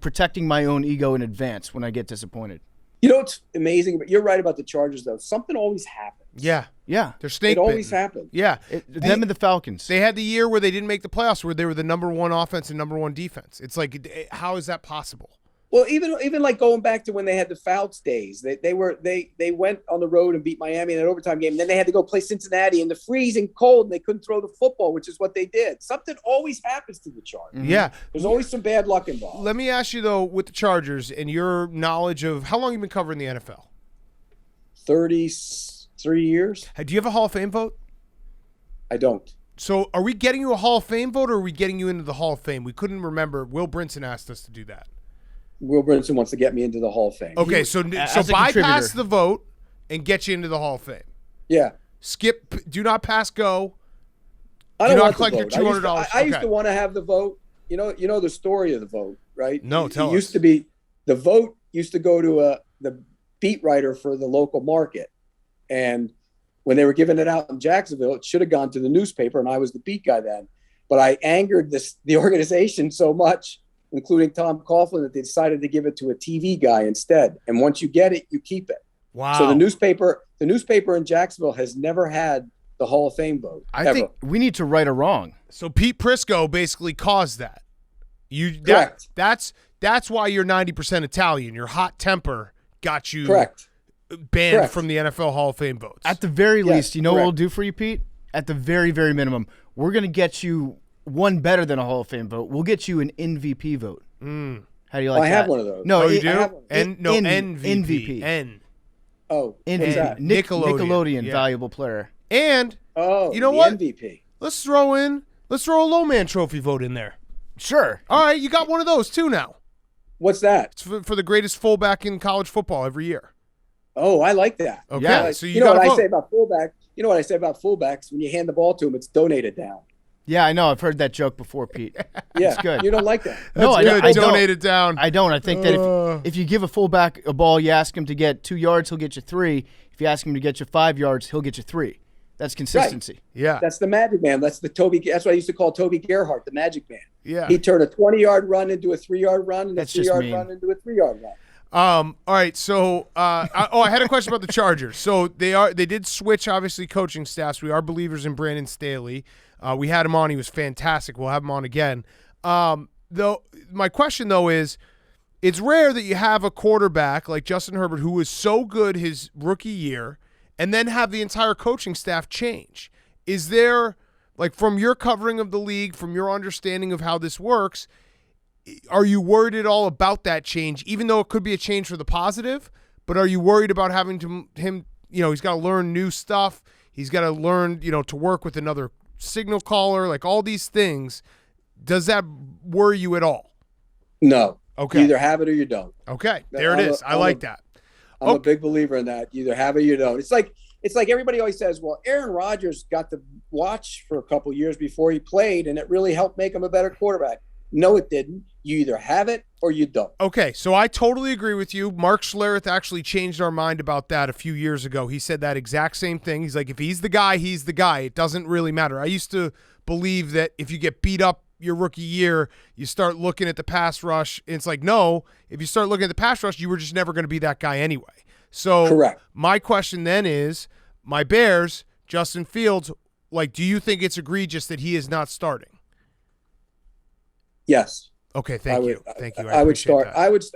protecting my own ego in advance when I get disappointed. It's amazing, but you're right about the Chargers, though. Something always happens. Yeah. They're snake bitten. It always happens. Yeah. Them and the Falcons. They had the year where they didn't make the playoffs, where they were the number 1 offense and number 1 defense. It's like, how is that possible? Well, even like going back to when they had the Fouts days, they went on the road and beat Miami in an overtime game. And then they had to go play Cincinnati in the freezing cold, and they couldn't throw the football, which is what they did. Something always happens to the Chargers. Mm-hmm. Yeah, there's always some bad luck involved. Let me ask you though, with the Chargers and your knowledge of how long you've been covering the NFL. 33 years. Do you have a Hall of Fame vote? I don't. So are we getting you a Hall of Fame vote, or are we getting you into the Hall of Fame? We couldn't remember. Will Brinson asked us to do that. Will Brinson wants to get me into the Hall of Fame. Okay, so bypass the vote and get you into the Hall of Fame. Yeah. Skip. Do not pass go. I don't want collect the vote. your $200. I used to want to have the vote. You know the story of the vote, right? No, tell us. Used to be the vote used to go to the beat writer for the local market, and when they were giving it out in Jacksonville, it should have gone to the newspaper, and I was the beat guy then. But I angered the organization so much, including Tom Coughlin, that they decided to give it to a TV guy instead. And once you get it, you keep it. Wow. So the newspaper in Jacksonville has never had the Hall of Fame vote. I think we need to right a wrong. So Pete Prisco basically caused that. Correct. That's why you're 90% Italian. Your hot temper got you banned from the NFL Hall of Fame votes. At the very least, you know what we'll do for you, Pete? At the very, very minimum, we're going to get you one better than a Hall of Fame vote. We'll get you an MVP vote. How do you like that? I have one of those. No, you do? MVP. N. Oh, Nickelodeon valuable player. And you know what? MVP. Let's throw a low man trophy vote in there. Sure. All right, you got one of those too now. What's that? It's for the greatest fullback in college football every year. Oh, I like that. Okay, yeah. So you know what I say about fullback? You know what I say about fullbacks? When you hand the ball to them, it's donated down. Yeah, I know. I've heard that joke before, Pete. Yeah, it's good. You don't like that? No, I don't. Donate it down. I don't. I think that if you give a fullback a ball, you ask him to get 2 yards, he'll get you 3. If you ask him to get you 5 yards, he'll get you 3. That's consistency. Right. Yeah. That's the Magic Man. That's what I used to call Toby Gerhart, the Magic Man. Yeah. He turned a 20-yard run into a 3-yard run, and That's a 3-yard run into a 3-yard run. All right. So, I had a question about the Chargers. So they did switch, obviously, coaching staffs. We are believers in Brandon Staley. We had him on. He was fantastic. We'll have him on again. Though my question though is, it's rare that you have a quarterback like Justin Herbert who was so good his rookie year, and then have the entire coaching staff change. Is there, like, from your covering of the league, from your understanding of how this works, are you worried at all about that change, even though it could be a change for the positive? But are you worried about having him, he's got to learn new stuff. He's got to learn, to work with another signal caller, like all these things. Does that worry you at all? No, Okay. You either have it or you don't. Okay. There it is. I like that. I'm a big believer in that. You either have it or you don't. It's like everybody always says, well, Aaron Rodgers got to watch for a couple years before he played, and it really helped make him a better quarterback. No, it didn't. You either have it or you don't. Okay, so I totally agree with you. Mark Schlereth actually changed our mind about that a few years ago. He said that exact same thing. He's like, if he's the guy, he's the guy. It doesn't really matter. I used to believe that if you get beat up your rookie year, you start looking at the pass rush. It's like, no, if you start looking at the pass rush, you were just never going to be that guy anyway. So correct. My question then is, my Bears, Justin Fields, like, do you think it's egregious that he is not starting? Yes. Okay, thank you. Thank you. I would start. That.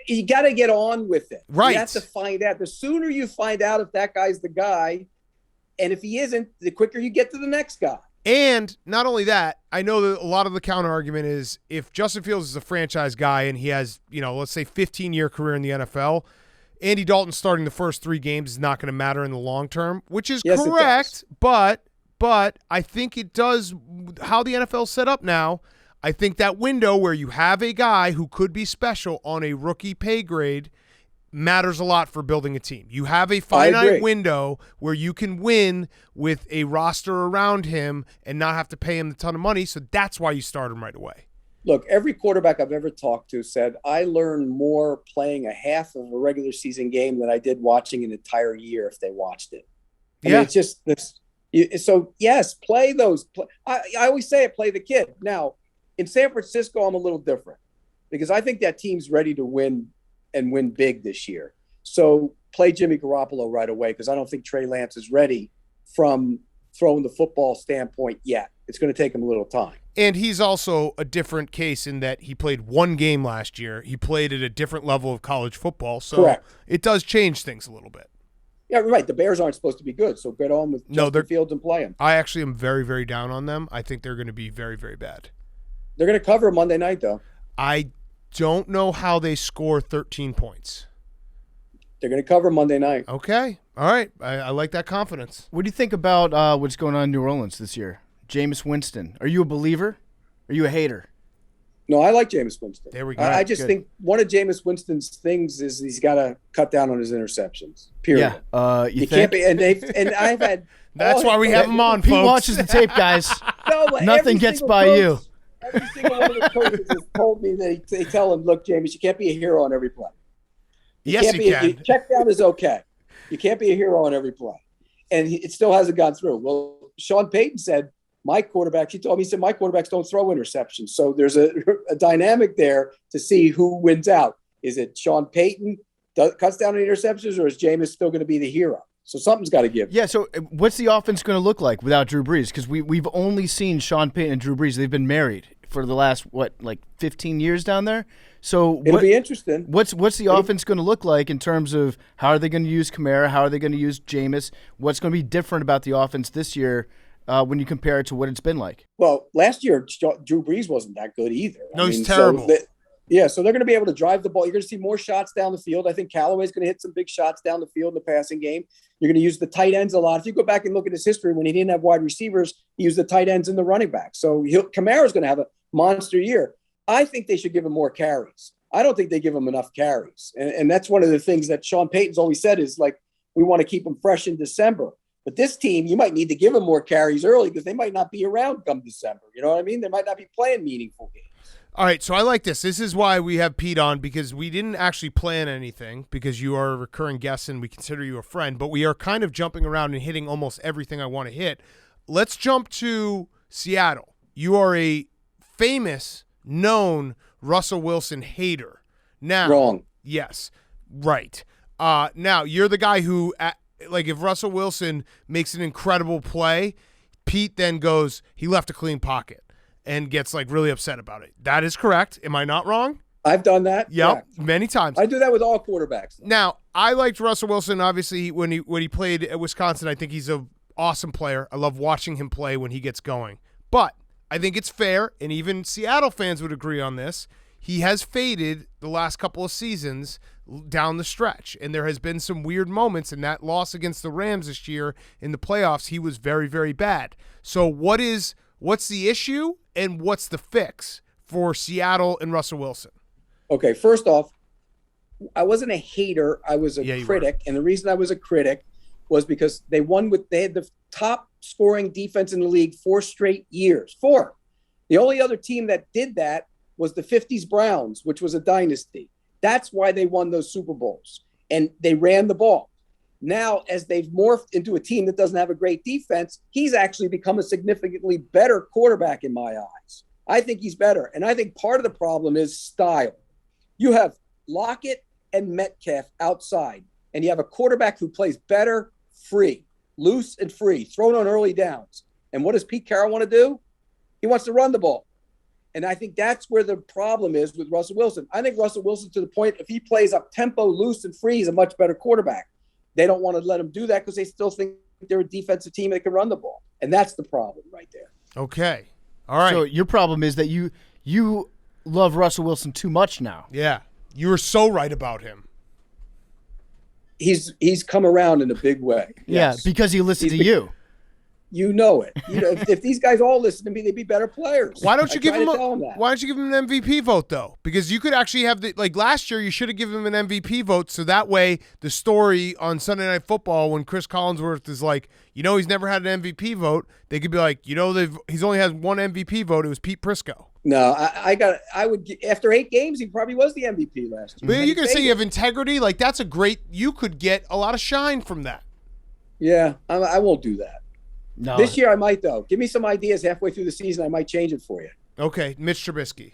You got to get on with it. Right. You have to find out. The sooner you find out if that guy's the guy, and if he isn't, the quicker you get to the next guy. And not only that, I know that a lot of the counter argument is if Justin Fields is a franchise guy and he has, let's say 15-year career in the NFL, Andy Dalton starting the first 3 games is not going to matter in the long term, which is correct. But I think it does how the NFL's set up now. I think that window where you have a guy who could be special on a rookie pay grade matters a lot for building a team. You have a finite window where you can win with a roster around him and not have to pay him a ton of money, so that's why you start him right away. Look, every quarterback I've ever talked to said, I learned more playing a half of a regular season game than I did watching an entire year if they watched it. I mean, it's just this. So, yes, play those. I always say it, play the kid. Now, in San Francisco, I'm a little different because I think that team's ready to win and win big this year. So play Jimmy Garoppolo right away because I don't think Trey Lance is ready from throwing the football standpoint yet. It's going to take him a little time. And he's also a different case in that he played 1 game last year. He played at a different level of college football. So correct. It does change things a little bit. Yeah, right. The Bears aren't supposed to be good, so get on with Justin Fields and play him. I actually am very, very down on them. I think they're going to be very, very bad. They're going to cover Monday night, though. I don't know how they score 13 points. They're going to cover Monday night. Okay. All right. I like that confidence. What do you think about what's going on in New Orleans this year? Jameis Winston. Are you a believer? Are you a hater? No, I like Jameis Winston. There we go. I just think one of Jameis Winston's things is he's got to cut down on his interceptions. Period. Yeah. You can't be. And I've had. That's why we have him on, Pete folks. watches the tape, guys. No, but Nothing gets by you. Every single one of the coaches has told me that they tell him, look, Jameis, you can't be a hero on every play. Yes, you can. Check down is okay. You can't be a hero on every play. And it still hasn't gone through. Well, Sean Payton said, my quarterbacks, he told me, he said, my quarterbacks don't throw interceptions. So there's a dynamic there to see who wins out. Is it Sean Payton cuts down on interceptions, or is Jameis still going to be the hero? So something's got to give. Yeah, so what's the offense going to look like without Drew Brees? Because we've only seen Sean Payton and Drew Brees. They've been married for the last, 15 years down there? So it'll be interesting. What's the offense going to look like in terms of how are they going to use Kamara? How are they going to use Jameis? What's going to be different about the offense this year when you compare it to what it's been like? Well, last year, Drew Brees wasn't that good either. No, he's terrible. So they're going to be able to drive the ball. You're going to see more shots down the field. I think Callaway's going to hit some big shots down the field in the passing game. You're going to use the tight ends a lot. If you go back and look at his history, when he didn't have wide receivers, he used the tight ends and the running backs. So Kamara's going to have a monster year. I think they should give him more carries. I don't think they give him enough carries. And that's one of the things that Sean Payton's always said is, like, we want to keep him fresh in December. But this team, you might need to give them more carries early because they might not be around come December. You know what I mean? They might not be playing meaningful games. All right, so I like this. This is why we have Pete on, because we didn't actually plan anything because you are a recurring guest and we consider you a friend, but we are kind of jumping around and hitting almost everything I want to hit. Let's jump to Seattle. You are a famous, known Russell Wilson hater. Now, wrong. Yes, right. Now, you're the guy who, if Russell Wilson makes an incredible play, Pete then goes, he left a clean pocket, and gets really upset about it. That is correct. Am I not wrong? I've done that. Yep, many times. I do that with all quarterbacks. Now, I liked Russell Wilson. Obviously, when he played at Wisconsin, I think he's an awesome player. I love watching him play when he gets going. But I think it's fair, and even Seattle fans would agree on this, he has faded the last couple of seasons down the stretch, and there has been some weird moments. In that loss against the Rams this year in the playoffs, he was very, very bad. So what's the issue, and what's the fix for Seattle and Russell Wilson? Okay, first off, I wasn't a hater. I was a critic. And the reason I was a critic was because they had the top scoring defense in the league 4 straight years. 4. The only other team that did that was the 50s Browns, which was a dynasty. That's why they won those Super Bowls. And they ran the ball. Now, as they've morphed into a team that doesn't have a great defense, he's actually become a significantly better quarterback in my eyes. I think he's better. And I think part of the problem is style. You have Lockett and Metcalf outside, and you have a quarterback who plays better free, loose and free, thrown on early downs. And what does Pete Carroll want to do? He wants to run the ball. And I think that's where the problem is with Russell Wilson. I think Russell Wilson, to the point, if he plays up tempo, loose and free, he's a much better quarterback. They don't want to let him do that because they still think they're a defensive team that can run the ball. And that's the problem right there. Okay. All right. So your problem is that you love Russell Wilson too much now. Yeah. You were so right about him. He's come around in a big way. Yeah, Yes. because he listened to you. You know it. If these guys all listen to me, they'd be better players. Why don't you give him that. Why don't you give him an MVP vote though? Because you could actually have last year you should have given him an MVP vote, so that way the story on Sunday Night Football when Chris Collinsworth is like, he's never had an MVP vote, they could be like, he's only had one MVP vote. It was Pete Prisco. No, I would after 8 games, he probably was the MVP last year. But you can say you have integrity. Like that's you could get a lot of shine from that. Yeah, I won't do that. No. This year I might, though. Give me some ideas halfway through the season. I might change it for you. Okay, Mitch Trubisky.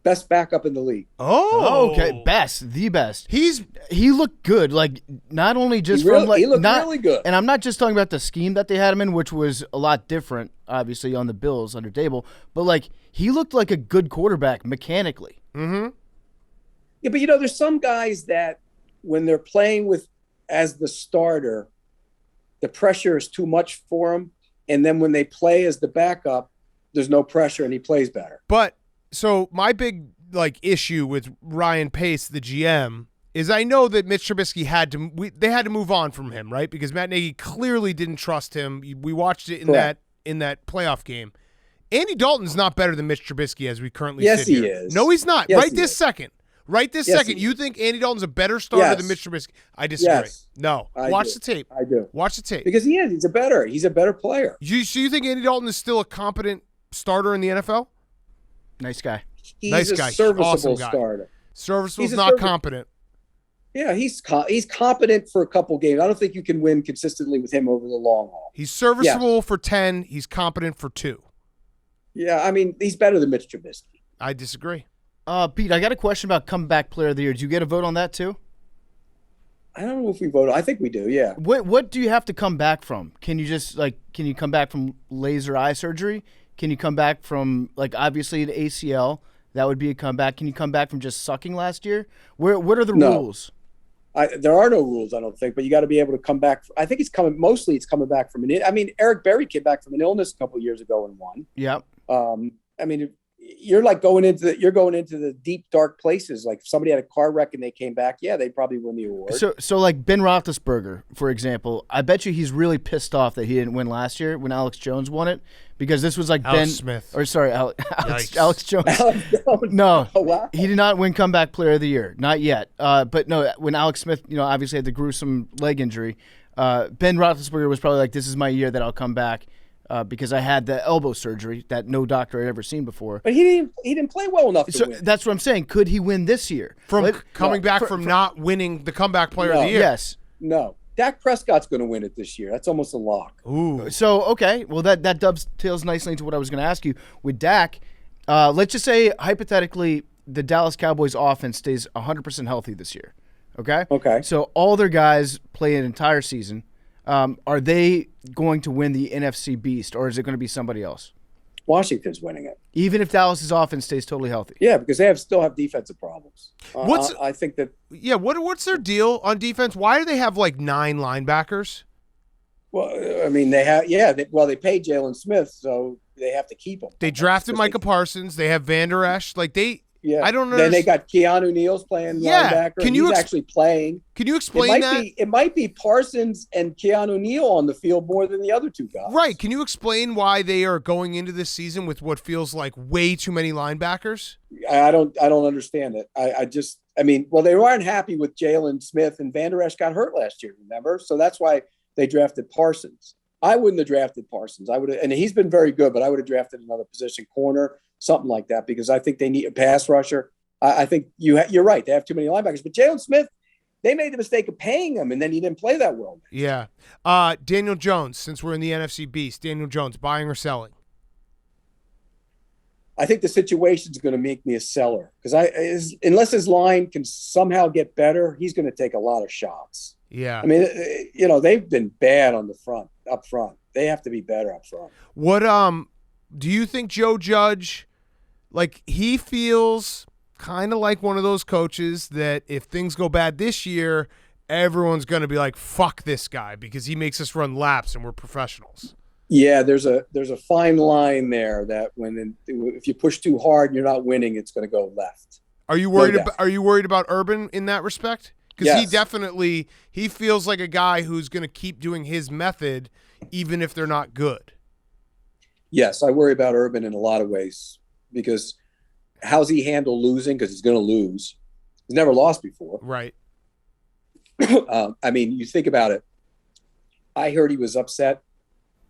Best backup in the league. Oh, okay. The best. He looked good. Like not only just He looked really good. And I'm not just talking about the scheme that they had him in, which was a lot different, obviously on the Bills under Dable. But like he looked like a good quarterback mechanically. Mm-hmm. Yeah, but there's some guys that when they're playing as the starter, the pressure is too much for him, and then when they play as the backup, there's no pressure and he plays better. But so my big issue with Ryan Pace, the GM, is I know that Mitch Trubisky they had to move on from him, right? Because Matt Nagy clearly didn't trust him. We watched it in that playoff game. Andy Dalton's not better than Mitch Trubisky as we currently sit here. Yes, he is. No, he's not. Yes, Right this second. Right this second. You think Andy Dalton's a better starter than Mitch Trubisky? I disagree. Yes. No. Watch the tape. I do. Watch the tape. Because he is. He's a better player. So you think Andy Dalton is still a competent starter in the NFL? Nice guy. He's a serviceable awesome guy. starter. Serviceable is not competent. Yeah, he's competent for a couple games. I don't think you can win consistently with him over the long haul. He's serviceable for 10. He's competent for 2. Yeah, I mean, he's better than Mitch Trubisky. I disagree. Pete, I got a question about comeback player of the year. Do you get a vote on that too? I don't know if we voted. I think we do, yeah. What do you have to come back from? Can you just can you come back from laser eye surgery? Can you come back from obviously the ACL? That would be a comeback. Can you come back from just sucking last year? What are the rules? There are no rules, I don't think, but you got to be able to come back. I think it's coming back from Eric Berry came back from an illness a couple years ago and won. Yep. You're going into the deep dark places. Like if somebody had a car wreck and they came back, they'd probably win the award. So like Ben Roethlisberger, for example, I bet you he's really pissed off that he didn't win last year when Alex Jones won it, because this was like Alex Smith. Or sorry, Alex Jones. Alex Jones. No, Oh, wow. he did not win comeback player of the year, not yet. But no, when Alex Smith, obviously had the gruesome leg injury, Ben Roethlisberger was probably like, "This is my year that I'll come back." Because I had the elbow surgery that no doctor had ever seen before. But he didn't play well enough to win. That's what I'm saying. Could he win this year? From coming back from not winning the comeback player of the year? Yes. No. Dak Prescott's going to win it this year. That's almost a lock. Ooh. So, okay. Well, that dovetails nicely into what I was going to ask you. With Dak, let's just say, hypothetically, the Dallas Cowboys offense stays 100% healthy this year. Okay? Okay. So all their guys play an entire season. Are they going to win the NFC Beast, or is it going to be somebody else? Washington's winning it. Even if Dallas's offense stays totally healthy? Yeah, because they still have defensive problems. I think that... Yeah, what's their deal on defense? Why do they have 9 linebackers? Well, I mean, they have... Yeah, they paid Jalen Smith, so they have to keep him. They drafted Micah Parsons. They have Van Der Esch. Yeah. I don't know. Then they got Keanu Neal's playing linebacker. He's actually playing. Can you explain that? It might be Parsons and Keanu Neal on the field more than the other two guys. Right. Can you explain why they are going into this season with what feels like way too many linebackers? I don't understand it. Well, they weren't happy with Jalen Smith, and Van Der Esch got hurt last year, remember? So that's why they drafted Parsons. I wouldn't have drafted Parsons. I would have, and he's been very good, but I would have drafted another position, corner, something like that, because I think they need a pass rusher. I think you're right. They have too many linebackers. But Jalen Smith, they made the mistake of paying him, and then he didn't play that well. Yeah. Daniel Jones, since we're in the NFC Beast, Daniel Jones, buying or selling? I think the situation is going to make me a seller because unless his line can somehow get better, he's going to take a lot of shots. Yeah. I mean, they've been bad on the up front. They have to be better up front. What do you think Joe Judge, like, he feels kind of like one of those coaches that if things go bad this year, everyone's going to be like, fuck this guy because he makes us run laps and we're professionals? Yeah, there's a fine line there that if you push too hard and you're not winning, it's going to go left. Are you worried about Urban in that respect? Because Yes. he feels like a guy who's going to keep doing his method even if they're not good. Yes, I worry about Urban in a lot of ways because how's he handle losing? Because he's going to lose. He's never lost before. Right. You think about it. I heard he was upset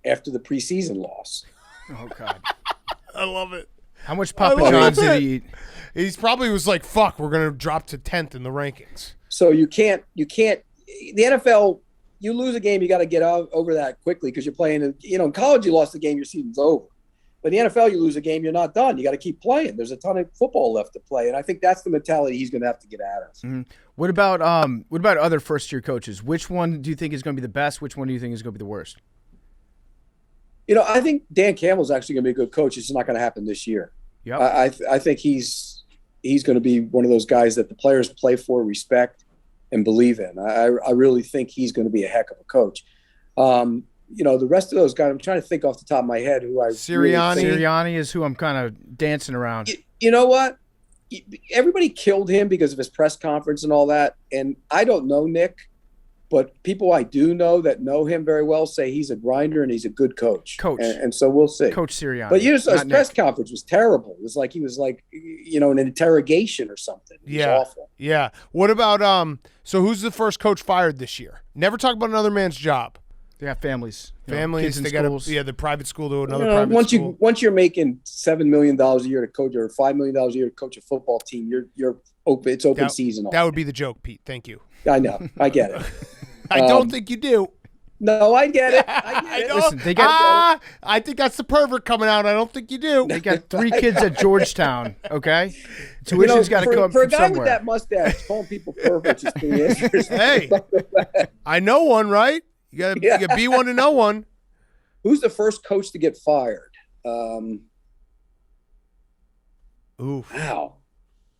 after the preseason loss. Oh, God. I love it. How much Papa John's did he eat? He's probably was like, fuck, we're going to drop to 10th in the rankings. So you can't, the NFL, you lose a game, you got to get over that quickly because you're playing, in college, you lost the game, your season's over. But in the NFL, you lose a game, you're not done. You got to keep playing. There's a ton of football left to play. And I think that's the mentality he's going to have to get out of. Mm-hmm. What about other first-year coaches? Which one do you think is going to be the best? Which one do you think is going to be the worst? I think Dan Campbell's actually going to be a good coach. It's not going to happen this year. Yep. I think he's going to be one of those guys that the players play for, respect, and believe in. I really think he's going to be a heck of a coach. The rest of those guys, I'm trying to think off the top of my head who I Sirianni. really think, Sirianni is who I'm kind of dancing around. You know what? Everybody killed him because of his press conference and all that. And I don't know Nick, but people I do know that know him very well say he's a grinder and he's a good coach. And so we'll see. Coach Sirianni. But his press conference was terrible. It was like he was like, an interrogation or something. It was awful. Yeah. What about so who's the first coach fired this year? Never talk about another man's job. They have families. Families. They got the private school to another private school. Once you're making $7 million a year to coach or $5 million a year to coach a football team, you're open. It's open season. That would be the joke, Pete. Thank you. I know. I get it. I don't think you do. No, I get it. Listen, I think that's the pervert coming out. I don't think you do. They got 3 kids at Georgetown. Okay, tuition's got to come for from a guy somewhere. with that mustache, calling people perverts is pretty interesting. Hey, I know one, right? You gotta be one to know one. Who's the first coach to get fired? Oof. Wow.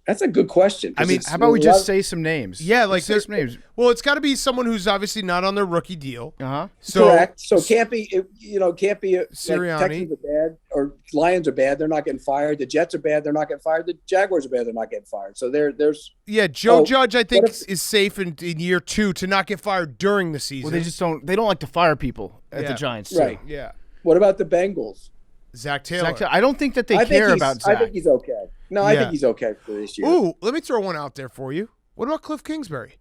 That's a good question. I mean, how about we just say some names? Yeah, like say some names. Well, it's got to be someone who's obviously not on their rookie deal. So, correct. So can't be Sirianni. Like Texans are bad or Lions are bad. They're not getting fired. The Jets are bad. They're not getting fired. The Jaguars are bad. They're not getting fired. So there's. Yeah, Joe Judge, I think, is safe in year 2 to not get fired during the season. Well, they don't like to fire people at the Giants. Too. Right. Yeah. What about the Bengals? Zach Taylor. I don't think that they care about Zach. I think he's okay. No, I think he's okay for this year. Ooh, let me throw one out there for you. What about Cliff Kingsbury?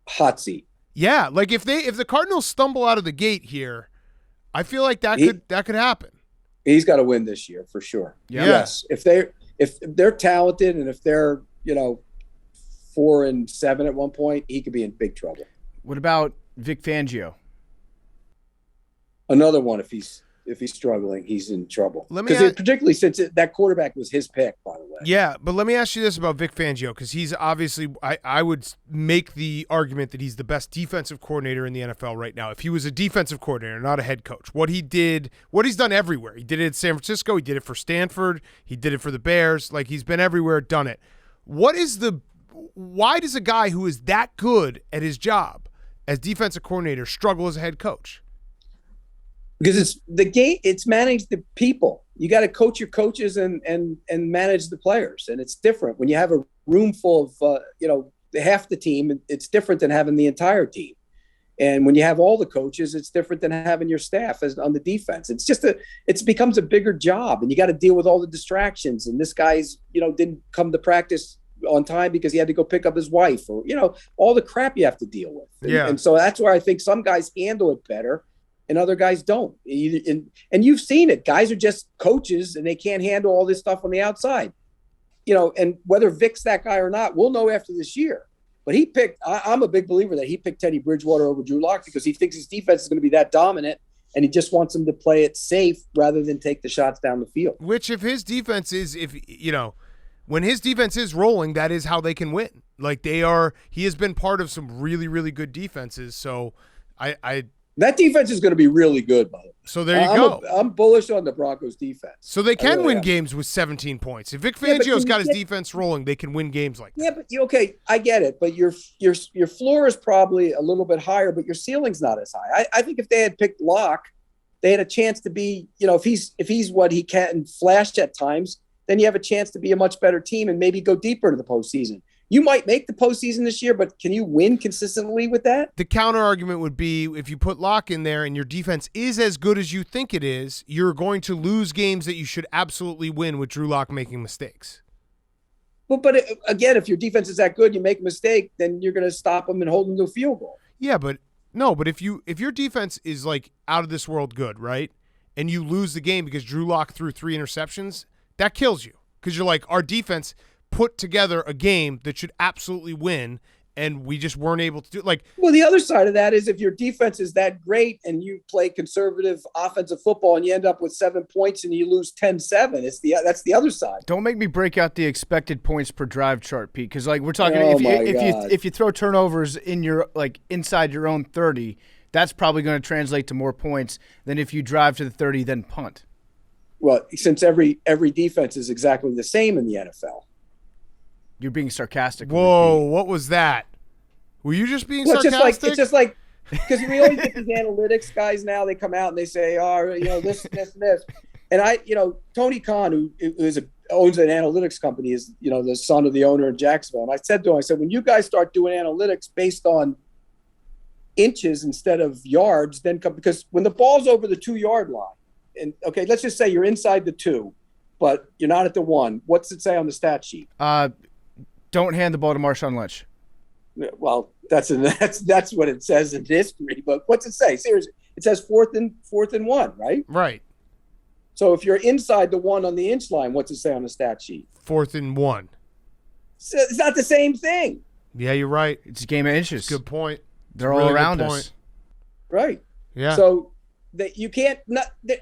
Hot seat. Yeah, like if the Cardinals stumble out of the gate here, I feel like that could happen. He's got to win this year for sure. Yeah. Yes, if they're talented and if they're 4-7 at one point, he could be in big trouble. What about Vic Fangio? Another one if he's struggling, he's in trouble. Particularly since that quarterback was his pick, by the way. Yeah, but let me ask you this about Vic Fangio, because he's obviously, I would make the argument that he's the best defensive coordinator in the NFL right now. If he was a defensive coordinator, not a head coach, what he's done everywhere. He did it at San Francisco. He did it for Stanford. He did it for the Bears. Like, he's been everywhere, done it. Why does a guy who is that good at his job as defensive coordinator struggle as a head coach? Because it's the game. It's manage the people. You got to coach your coaches and manage the players. And it's different when you have a room full of, half the team. It's different than having the entire team. And when you have all the coaches, it's different than having your staff on the defense. It becomes a bigger job, and you got to deal with all the distractions. And this guy's, didn't come to practice on time because he had to go pick up his wife, or, all the crap you have to deal with. And so that's where I think some guys handle it better and other guys don't. And you've seen it. Guys are just coaches and they can't handle all this stuff on the outside, and whether Vic's that guy or not, we'll know after this year. But I'm a big believer that he picked Teddy Bridgewater over Drew Lock because he thinks his defense is going to be that dominant, and he just wants him to play it safe rather than take the shots down the field. Which, if his defense is, when his defense is rolling, that is how they can win. Like he has been part of some really, really good defenses. So that defense is going to be really good, by the way. So there you go. I'm bullish on the Broncos defense. So they can win games with 17 points. If Vic Fangio's got his defense rolling, they can win games like that. Yeah, but okay, I get it. But your floor is probably a little bit higher, but your ceiling's not as high. I think if they had picked Locke, they had a chance to be, if he's what he can flash at times, then you have a chance to be a much better team and maybe go deeper into the postseason. You might make the postseason this year, but can you win consistently with that? The counter argument would be if you put Locke in there and your defense is as good as you think it is, you're going to lose games that you should absolutely win with Drew Lock making mistakes. Well, but again, if your defense is that good, you make a mistake, then you're going to stop them and hold them to a field goal. Yeah, but no, but if your defense is like out of this world good, right, and you lose the game because Drew Lock threw 3 interceptions, that kills you because you're like, our defense put together a game that should absolutely win, and we just weren't able to do it. Well, the other side of that is if your defense is that great and you play conservative offensive football and you end up with 7 points and you lose 10-7, that's the other side. Don't make me break out the expected points per drive chart, Pete, because we're talking if you throw turnovers in your inside your own 30, that's probably going to translate to more points than if you drive to the 30 then punt. Well, since every defense is exactly the same in the NFL. You're being sarcastic. Whoa, what was that? Were you just being sarcastic? It's just like because we always get these analytics guys now. They come out and they say, this, and this. And Tony Khan, who owns an analytics company, is, the son of the owner in Jacksonville. And I said to him, when you guys start doing analytics based on inches instead of yards, then because when the ball's over the 2-yard line, and okay, let's just say you're inside the 2, but you're not at the 1. What's it say on the stat sheet? Don't hand the ball to Marshawn Lynch. Well, that's what it says in history. But what's it say? Seriously, it says 4th and 1, right? Right. So if you're inside the 1 on the inch line, what's it say on the stat sheet? 4th and 1. So it's not the same thing. Yeah, you're right. It's a game of inches. Good point. They're all around us. Right. Yeah. So that you can't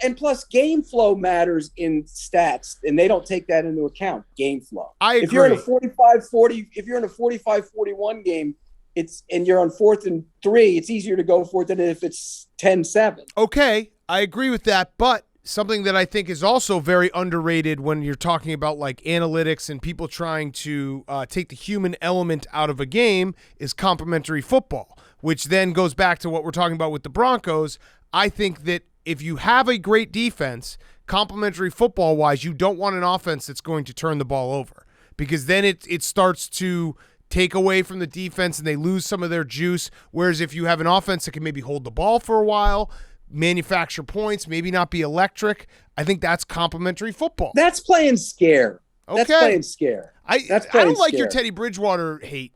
and plus game flow matters in stats, and they don't take that into account. Game flow. I agree. If you're in a 45-41 game, and you're on 4th and 3, it's easier to go for it than if it's 10-7. Okay, I agree with that, but something that I think is also very underrated when you're talking about analytics and people trying to take the human element out of a game is complementary football, which then goes back to what we're talking about with the Broncos. I think that if you have a great defense, complementary football-wise, you don't want an offense that's going to turn the ball over because then it starts to take away from the defense and they lose some of their juice, whereas if you have an offense that can maybe hold the ball for a while, manufacture points, maybe not be electric, I think that's complementary football. That's playing scare. Okay. That's playing scare. I don't like your Teddy Bridgewater hate.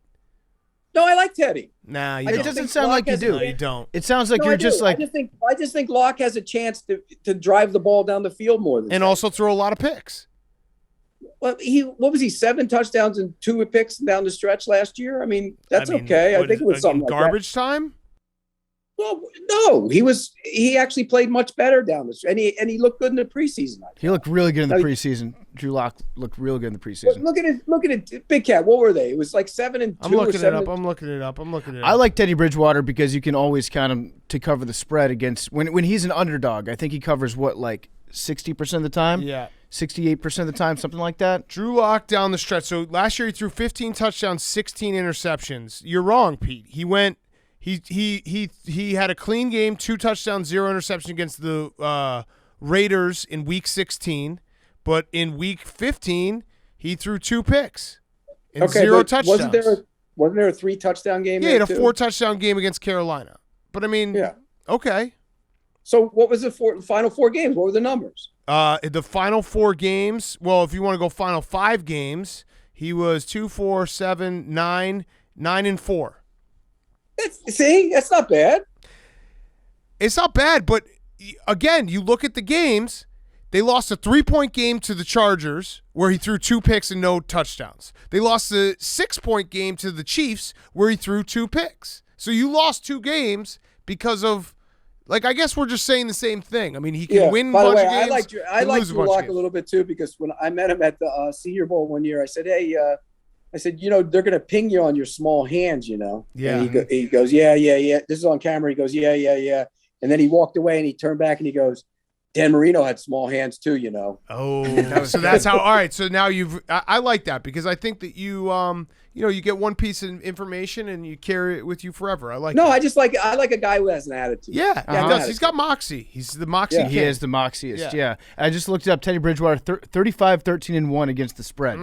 No, I like Teddy. Nah, you don't. It doesn't sound like you do. No, you don't. It sounds like you're just like. I just think Locke has a chance to drive the ball down the field more than and also throw a lot of picks. Well, what was he? 7 touchdowns and 2 picks down the stretch last year. I mean, that's okay. I think it was something like garbage time. Well, no, he actually played much better down the stretch, and he looked good in the preseason. He looked really good in the preseason. Drew Lock looked real good in the preseason. Look at it, Big Cat. What were they? It was like 7 and 2. I'm looking it up. I like Teddy Bridgewater because you can always count him to cover the spread against when he's an underdog. I think he covers 60% of the time. Yeah. 68% of the time, something like that. Drew Lock down the stretch. So last year he threw 15 touchdowns, 16 interceptions. You're wrong, Pete. He had a clean game, 2 touchdowns, 0 interception against the Raiders in Week 16, but in Week 15 he threw 2 picks and 0 touchdowns. Wasn't there a 3-touchdown game? Yeah, he had a 4-touchdown game against Carolina. But I mean, okay. So what was the final 4 games? What were the numbers? The final 4 games. Well, if you want to go final 5 games, he was 2, 4, 7, 9, 9-4. See, that's not bad. It's not bad, but again, you look at the games. They lost a 3-point game to the Chargers where he threw 2 picks and no touchdowns. They lost a 6-point game to the Chiefs where he threw 2 picks. So you lost 2 games because of, like, I guess we're just saying the same thing. I mean, he can win a bunch of games. I liked Drew Lock a little bit too, because when I met him at the Senior Bowl one year, I said, hey, they're going to ping you on your small hands, Yeah. And he goes, yeah. This is on camera. He goes, yeah. And then he walked away and he turned back and he goes, Dan Marino had small hands too, Oh, so that's how. All right, so now I like that, because I think that you get one piece of information and you carry it with you forever. I like. No, that. I like a guy who has an attitude. Yeah, he does. He's got moxie. He's the moxie. He is the moxiest. Yeah. I just looked it up. Teddy Bridgewater 35-13-1 against the spread.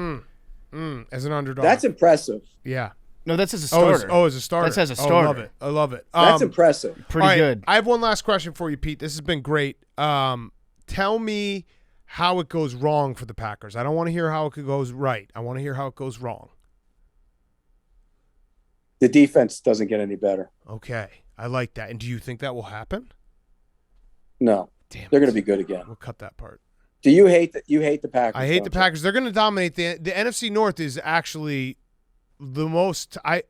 As an underdog. That's impressive. Yeah. No, that's as a starter. As a starter. That's as a starter. I love it. That's impressive. Pretty good. I have one last question for you, Pete. This has been great. Tell me how it goes wrong for the Packers. I don't want to hear how it goes right. I want to hear how it goes wrong. The defense doesn't get any better. Okay. I like that. And do you think that will happen? No. Damn, they're going to be good again. We'll cut that part. Do you hate that? You hate the Packers? I hate the Packers. They're going to dominate. The NFC North is actually the most. I'm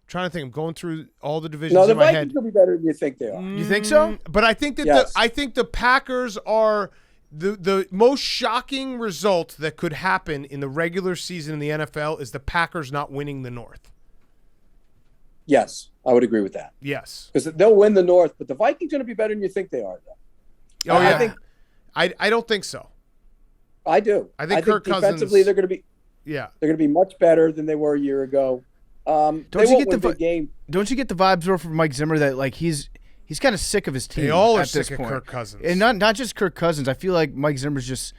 trying to think. I'm going through all the divisions in my head. No, the Vikings will be better than you think they are. You think so? But I think that the Packers are the most shocking result that could happen in the regular season in the NFL is the Packers not winning the North. Yes, I would agree with that. Yes, because they'll win the North, but the Vikings are going to be better than you think they are, though. Oh yeah, I don't think so. I do. I think Kirk Cousins. Defensively, they're going to be. Yeah, they're going to be much better than they were a year ago. Don't you get the game? Don't you get the vibes from Mike Zimmer that like he's kind of sick of his team? They all are at sick this of point. Kirk Cousins, and not just Kirk Cousins. I feel like Mike Zimmer's just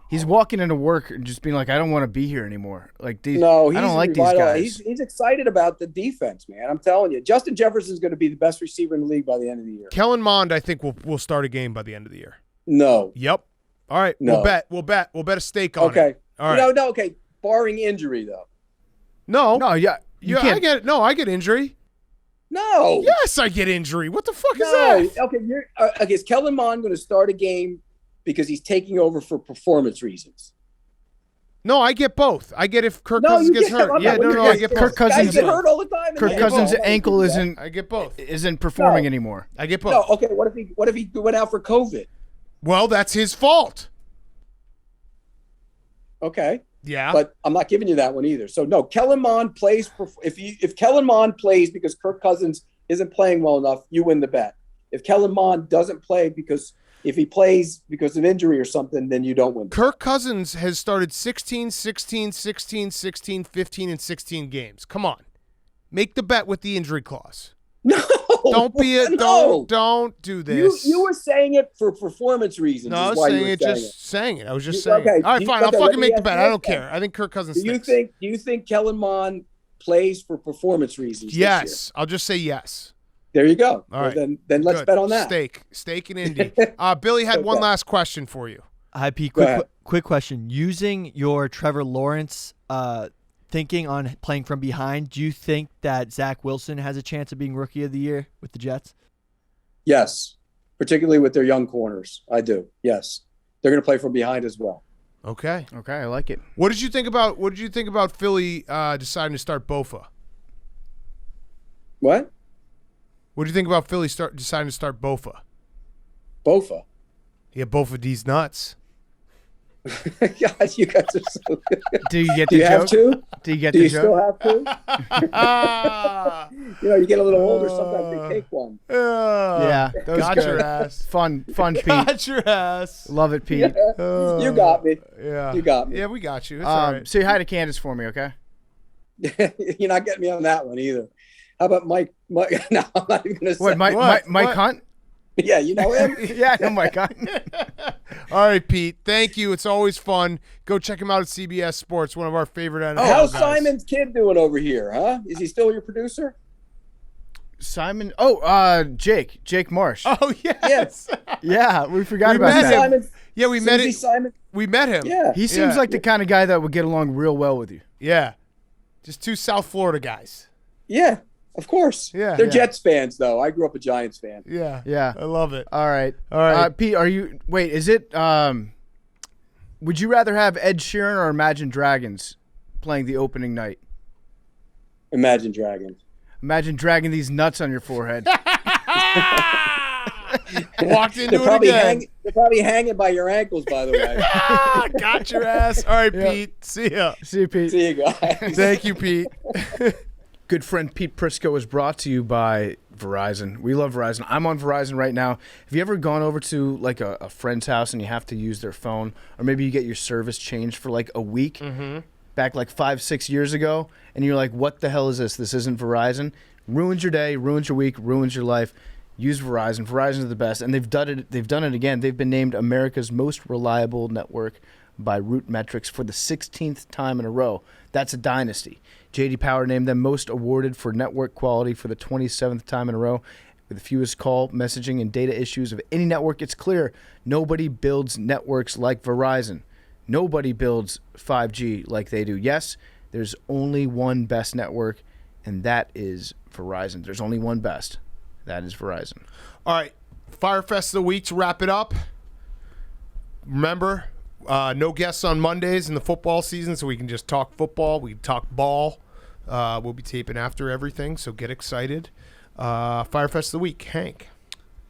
he's walking into work and just being like, I don't want to be here anymore. Like I don't like these guys. He's excited about the defense, man. I'm telling you, Justin Jefferson is going to be the best receiver in the league by the end of the year. Kellen Mond, I think will start a game by the end of the year. No. Yep. All right. No. We'll bet a stake on it. Okay. All right. No. Okay. Barring injury, though. No. Yeah. I get it. No, I get injury. No. Yes, I get injury. What the fuck is that? Okay. Is Kellen Mond going to start a game because he's taking over for performance reasons? No, I get both. I get if Kirk Cousins gets hurt. I get both. Kirk Cousins get hurt all the time. Kirk Cousins' ankle I get both. Isn't performing anymore. I get both. No. Okay. What if he went out for COVID? Well, that's his fault. Okay. Yeah. But I'm not giving you that one either. So no, Kellen Mond plays if Kellen Mond plays because Kirk Cousins isn't playing well enough, you win the bet. If Kellen Mond doesn't play because if he plays because of injury or something, then you don't win. Kirk Cousins has started 16, 16, 16, 16, 15, and 16 games. Come on. Make the bet with the injury clause. No. Don't do this. You were saying it for performance reasons. No, I was saying it. I was just saying. Okay, all right, fine. I'll fucking make the bet. I don't care. I think Kirk Cousins. Do you think Kellen Mond plays for performance reasons? Yes. This year? I'll just say yes. There you go. All right. Then let's bet on that. Steak and Indy. Billy had one last question for you. Hi, Pete. Quick question. Using your Trevor Lawrence thinking on playing from behind, do you think that Zach Wilson has a chance of being Rookie of the Year with the Jets? Yes, particularly with their young corners. I do. Yes, they're going to play from behind as well. Okay, I like it. What did you think about Philly deciding to start Bofa? What? What do you think about Philly deciding to start Bofa? Bofa? Yeah, Bofa D's nuts. God, you guys are so good. Do you get the joke? Have to? Do you get the joke? Still have to? You get a little older, sometimes they take one. Yeah. Got your ass. Fun, Pete. Got your ass. Love it, Pete. You got me. Yeah. You got me. Yeah, we got you. It's all right. Say hi to Candace for me, okay? You're not getting me on that one either. How about Mike? No, I'm not even going to say. Mike Hunt? Yeah, you know him? Yeah, oh my God. All right, Pete. Thank you. It's always fun. Go check him out at CBS Sports, one of our favorite NFL How's guys. Simon's kid doing over here, huh? Is he still your producer? Simon. Jake Marsh. Oh, yes. Yeah, we forgot We about met that. him. Simon's, Yeah, we met Susie him. Simon? We met him. Yeah. He seems like the kind of guy that would get along real well with you. Yeah. Just two South Florida guys. Yeah, of course. Yeah. They're Yeah. Jets fans, though. I grew up a Giants fan. Yeah. Yeah. I love it. All right. All right. Pete, is it, would you rather have Ed Sheeran or Imagine Dragons playing the opening night? Imagine Dragons. Imagine dragging these nuts on your forehead. Walked into They're it probably, again. they're probably hanging by your ankles, by the way. Got your ass. All right, Yeah. Pete. See ya. See you, Pete. See you guys. Thank you, Pete. Good friend Pete Prisco is brought to you by Verizon. We love Verizon. I'm on Verizon right now. Have you ever gone over to like a friend's house and you have to use their phone, or maybe you get your service changed for like a week back like 5-6 years ago, and you're like, what the hell is this? This isn't Verizon. Ruins your day, ruins your week, ruins your life. Use Verizon. Verizon is the best, and they've done it. They've done it again. They've been named America's most reliable network by Root Metrics for the 16th time in a row. That's a dynasty. J.D. Power named them most awarded for network quality for the 27th time in a row. With the fewest call, messaging, and data issues of any network, it's clear nobody builds networks like Verizon. Nobody builds 5G like they do. Yes, there's only one best network, and that is Verizon. There's only one best. That is Verizon. All right. Firefest of the week to wrap it up. Remember, no guests on Mondays in the football season, so we can just talk football. We can talk ball. We'll be taping after everything, so get excited. Firefest of the week. Hank.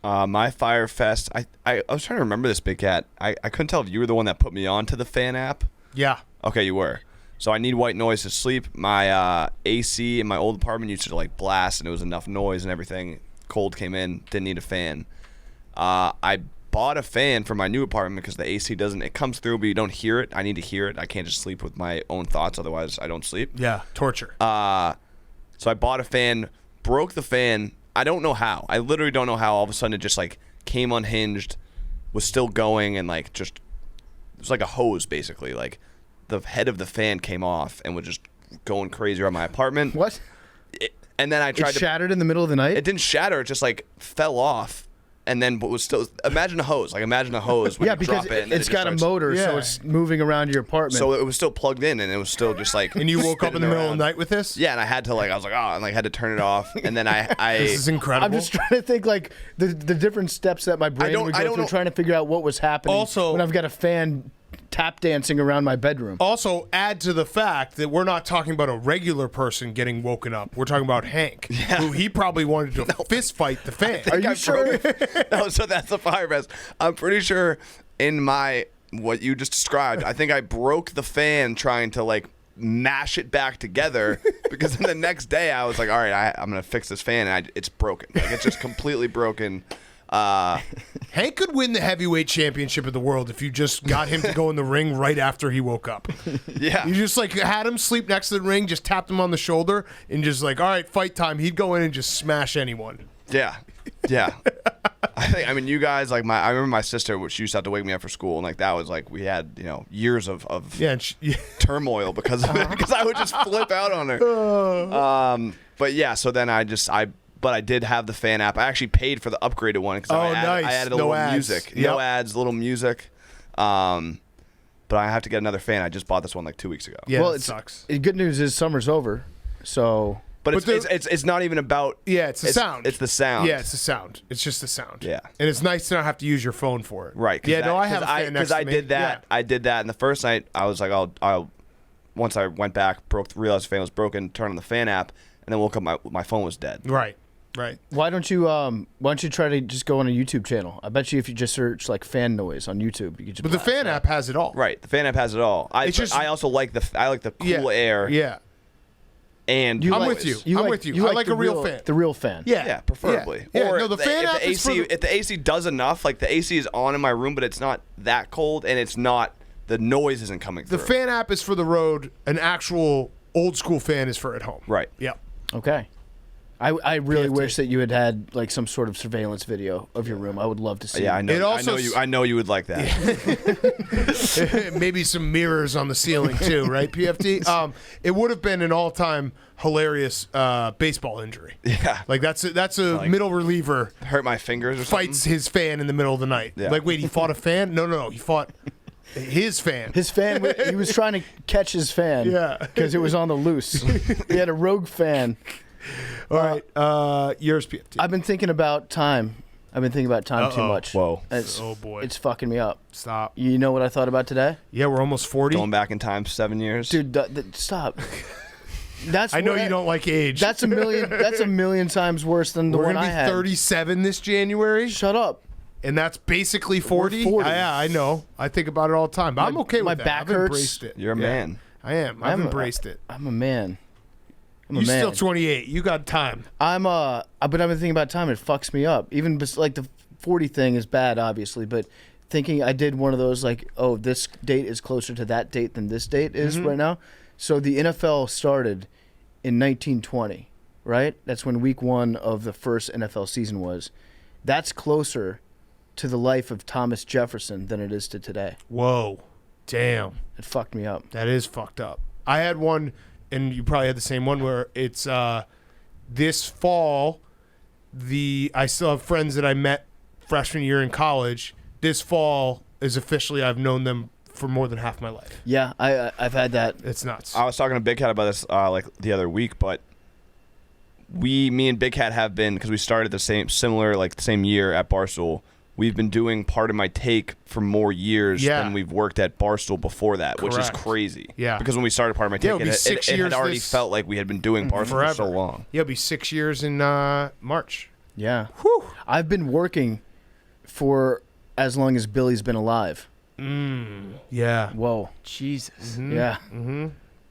My Firefest, I was trying to remember this, Big Cat. I couldn't tell if you were the one that put me on to the fan app. Yeah. Okay, you were. So I need white noise to sleep. My AC in my old apartment used to like blast, and it was enough noise and everything. Cold came in, didn't need a fan. I bought a fan for my new apartment because the AC doesn't, it comes through, but you don't hear it. I need to hear it. I can't just sleep with my own thoughts, otherwise I don't sleep. Yeah, torture. So I bought a fan, broke the fan. I don't know how. I literally don't know how. All of a sudden it just like came unhinged, was still going, and like just, it was like a hose basically. Like the head of the fan came off and was just going crazy around my apartment. What? And then I tried to. Shattered in the middle of the night? It didn't shatter. It just like fell off, and then but was still. Imagine a hose. Like imagine a hose. When Yeah, you because drop it, and then it's it got a just starts- motor, so Yeah. it's moving around your apartment. So it was still plugged in, and it was still just like. And you woke up in the spinning middle of around. the night with this? Yeah, and I had to like I was like and like had to turn it off, and then I This is incredible. I'm just trying to think like the different steps that my brain would I go don't through, know. trying to figure out what was happening. Also- when I've got a fan tap dancing around my bedroom. Also, add to the fact that we're not talking about a regular person getting woken up. We're talking about Hank, who he probably wanted to fist fight the fan. Are you sure? No, so that's the Firefest. I'm pretty sure in my what you just described, I think I broke the fan trying to like mash it back together because then the next day I was like, all right, I'm gonna fix this fan, and it's broken. Like it's just completely broken. Hank could win the heavyweight championship of the world if you just got him to go in the ring right after he woke up. Yeah. You just like had him sleep next to the ring, just tapped him on the shoulder, and just like, all right, fight time. He'd go in and just smash anyone. Yeah. I mean, you guys like I remember my sister, she used to have to wake me up for school, and like that was like we had years of Yeah, and turmoil because of it, because I would just flip out on her. But yeah, so then I did have the fan app. I actually paid for the upgraded one because I added a No little ads. music. Yep. No ads, little music. But I have to get another fan. I just bought this one like 2 weeks ago. yeah, well, it sucks. The good news is summer's over, so But But it's not even about. Yeah, it's the sound. It's the sound. Yeah, it's the sound. It's just the sound. Yeah. And it's nice to not have to use your phone for it. Right. Yeah, no, I have a fan next to me. did that. Yeah. I did that, and the first night I was like, I'll. Once I went back, realized the fan was broken, turned on the fan app, and then woke up. My phone was dead. Right. why don't you try to just go on a YouTube channel? I bet you if you just search like fan noise on YouTube, you could just. But the blast fan that. app has it all. Right. The fan app has it all. I also like the cool air. Yeah. And You I'm like- with you. I'm with you. I like the a real fan. The real fan. yeah, preferably. Yeah, Or no, the fan if app the is for AC the- if the AC does enough, like the AC is on in my room, but it's not that cold, and it's not the noise isn't coming The through. fan app is for the road. An actual old school fan is for at home. Right. Yep. Okay. I really PFT. wish that you had like some sort of surveillance video of your room. I would love to see. Yeah, I know. It also I know you would like that. Maybe some mirrors on the ceiling too, right? PFT. It would have been an all-time hilarious baseball injury. Yeah, Like that's a Like- middle reliever hurt my fingers or something. fights his fan in the middle of the night. Yeah. Like, wait, he fought a fan? No, he fought his fan. His fan, he was trying to catch his fan. Yeah. Because it was on the loose. He had a rogue fan. All right, yours, PFT. I've been thinking about time. I've been thinking about time too Uh-oh. much. Whoa. Oh, boy. It's fucking me up. Stop. You know what I thought about today? Yeah, we're almost 40. Going back in time 7 years. Dude, stop. That's I know what- you don't like age. That's a million times worse than the We're one going I to be had. 37 this January, Shut up. and that's basically 40. 40. Yeah, I know. I think about it all the time. But I'm okay with my that. back I've hurts. embraced it. You're a Yeah, man. I am. I've embraced it. I'm a man. I'm a You're man. still 28. You got time. but I've been thinking about time. It fucks me up. Even like the 40 thing is bad, obviously, but thinking I did one of those like, oh, this date is closer to that date than this date is right now. So the NFL started in 1920, right? That's when week 1 of the first NFL season was. That's closer to the life of Thomas Jefferson than it is to today. Whoa. Damn. It fucked me up. That is fucked up. I had one, and you probably had the same one, where it's this fall. I still have friends that I met freshman year in college. This fall is officially I've known them for more than half my life. Yeah, I've had that. It's nuts. I was talking to Big Cat about this like the other week, but me and Big Cat have been, because we started the same year at Barstool. We've been doing Part of My Take for more years Yeah. than we've worked at Barstool before that, which is Correct. crazy. Yeah. Because when we started Part of My Yeah, Take, it'll be 6 it years had already this- felt like we had been doing Barstool Forever. for so long. Yeah, it'll be 6 years in March. Yeah. I've been working for as long as Billy's been alive. Yeah. Whoa. Jesus. Yeah.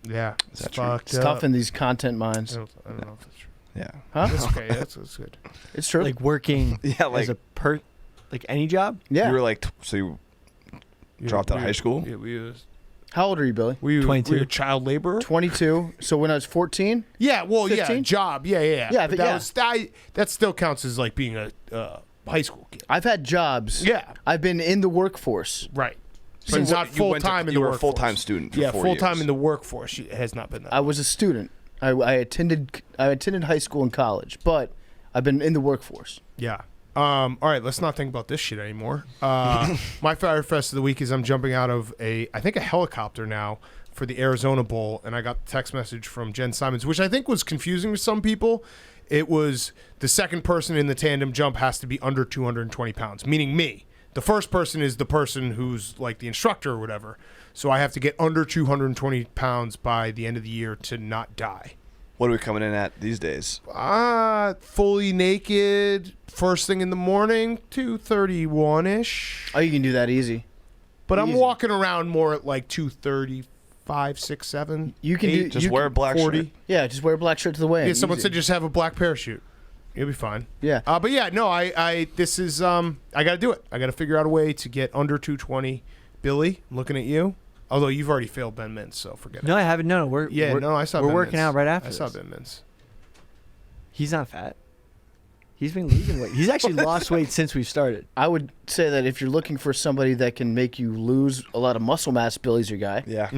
Yeah. Is that It's true? fucked It's up. tough in these content minds. I don't know if that's true. Yeah. Huh? That's okay. That's good. It's true. Like working Yeah, like as a like any job? yeah. you were like, so you dropped out of high school? Yeah, we How old are you, Billy? were 22. you a child laborer? 22. So when I was 14? Yeah, well, 15? yeah, job. Yeah. Yeah, But but that still counts as like being a high school kid. I've had jobs. Yeah. I've been in the workforce. Right. So But not you full went to- time in you the were a workforce. full-time student for Yeah, 4 full time years. in the workforce has not been that. I was a student. I attended high school and college, but I've been in the workforce. Yeah. All right, let's not think about this shit anymore. My Firefest of the week is I'm jumping out of a helicopter now for the Arizona Bowl, and I got the text message from Jen Simons, which I think was confusing to some people. It was the second person in the tandem jump has to be under 220 pounds, meaning me. The first person is the person who's like the instructor or whatever. So I have to get under 220 pounds by the end of the year to not die. What are we coming in at these days? Fully naked, first thing in the morning, 231-ish. Oh, you can do that easy. But I'm Easy. walking around more at like 235, 6, 7. You can 8, do. Just you wear can- a black 40. shirt. Yeah, just wear a black shirt to the weigh-in. Yeah, someone Easy. said just have a black parachute. You'll be fine. Yeah. But yeah, no, this is I got to do it. I got to figure out a way to get under 220. Billy, I'm looking at you. Although you've already failed Ben Mintz, so forget it. No, I haven't. No, I saw we're Ben working Mintz. out right after I saw this. Ben Mintz. He's not fat. He's been losing weight. He's actually lost weight since we've started. I would say that if you're looking for somebody that can make you lose a lot of muscle mass, Billy's your guy. Yeah.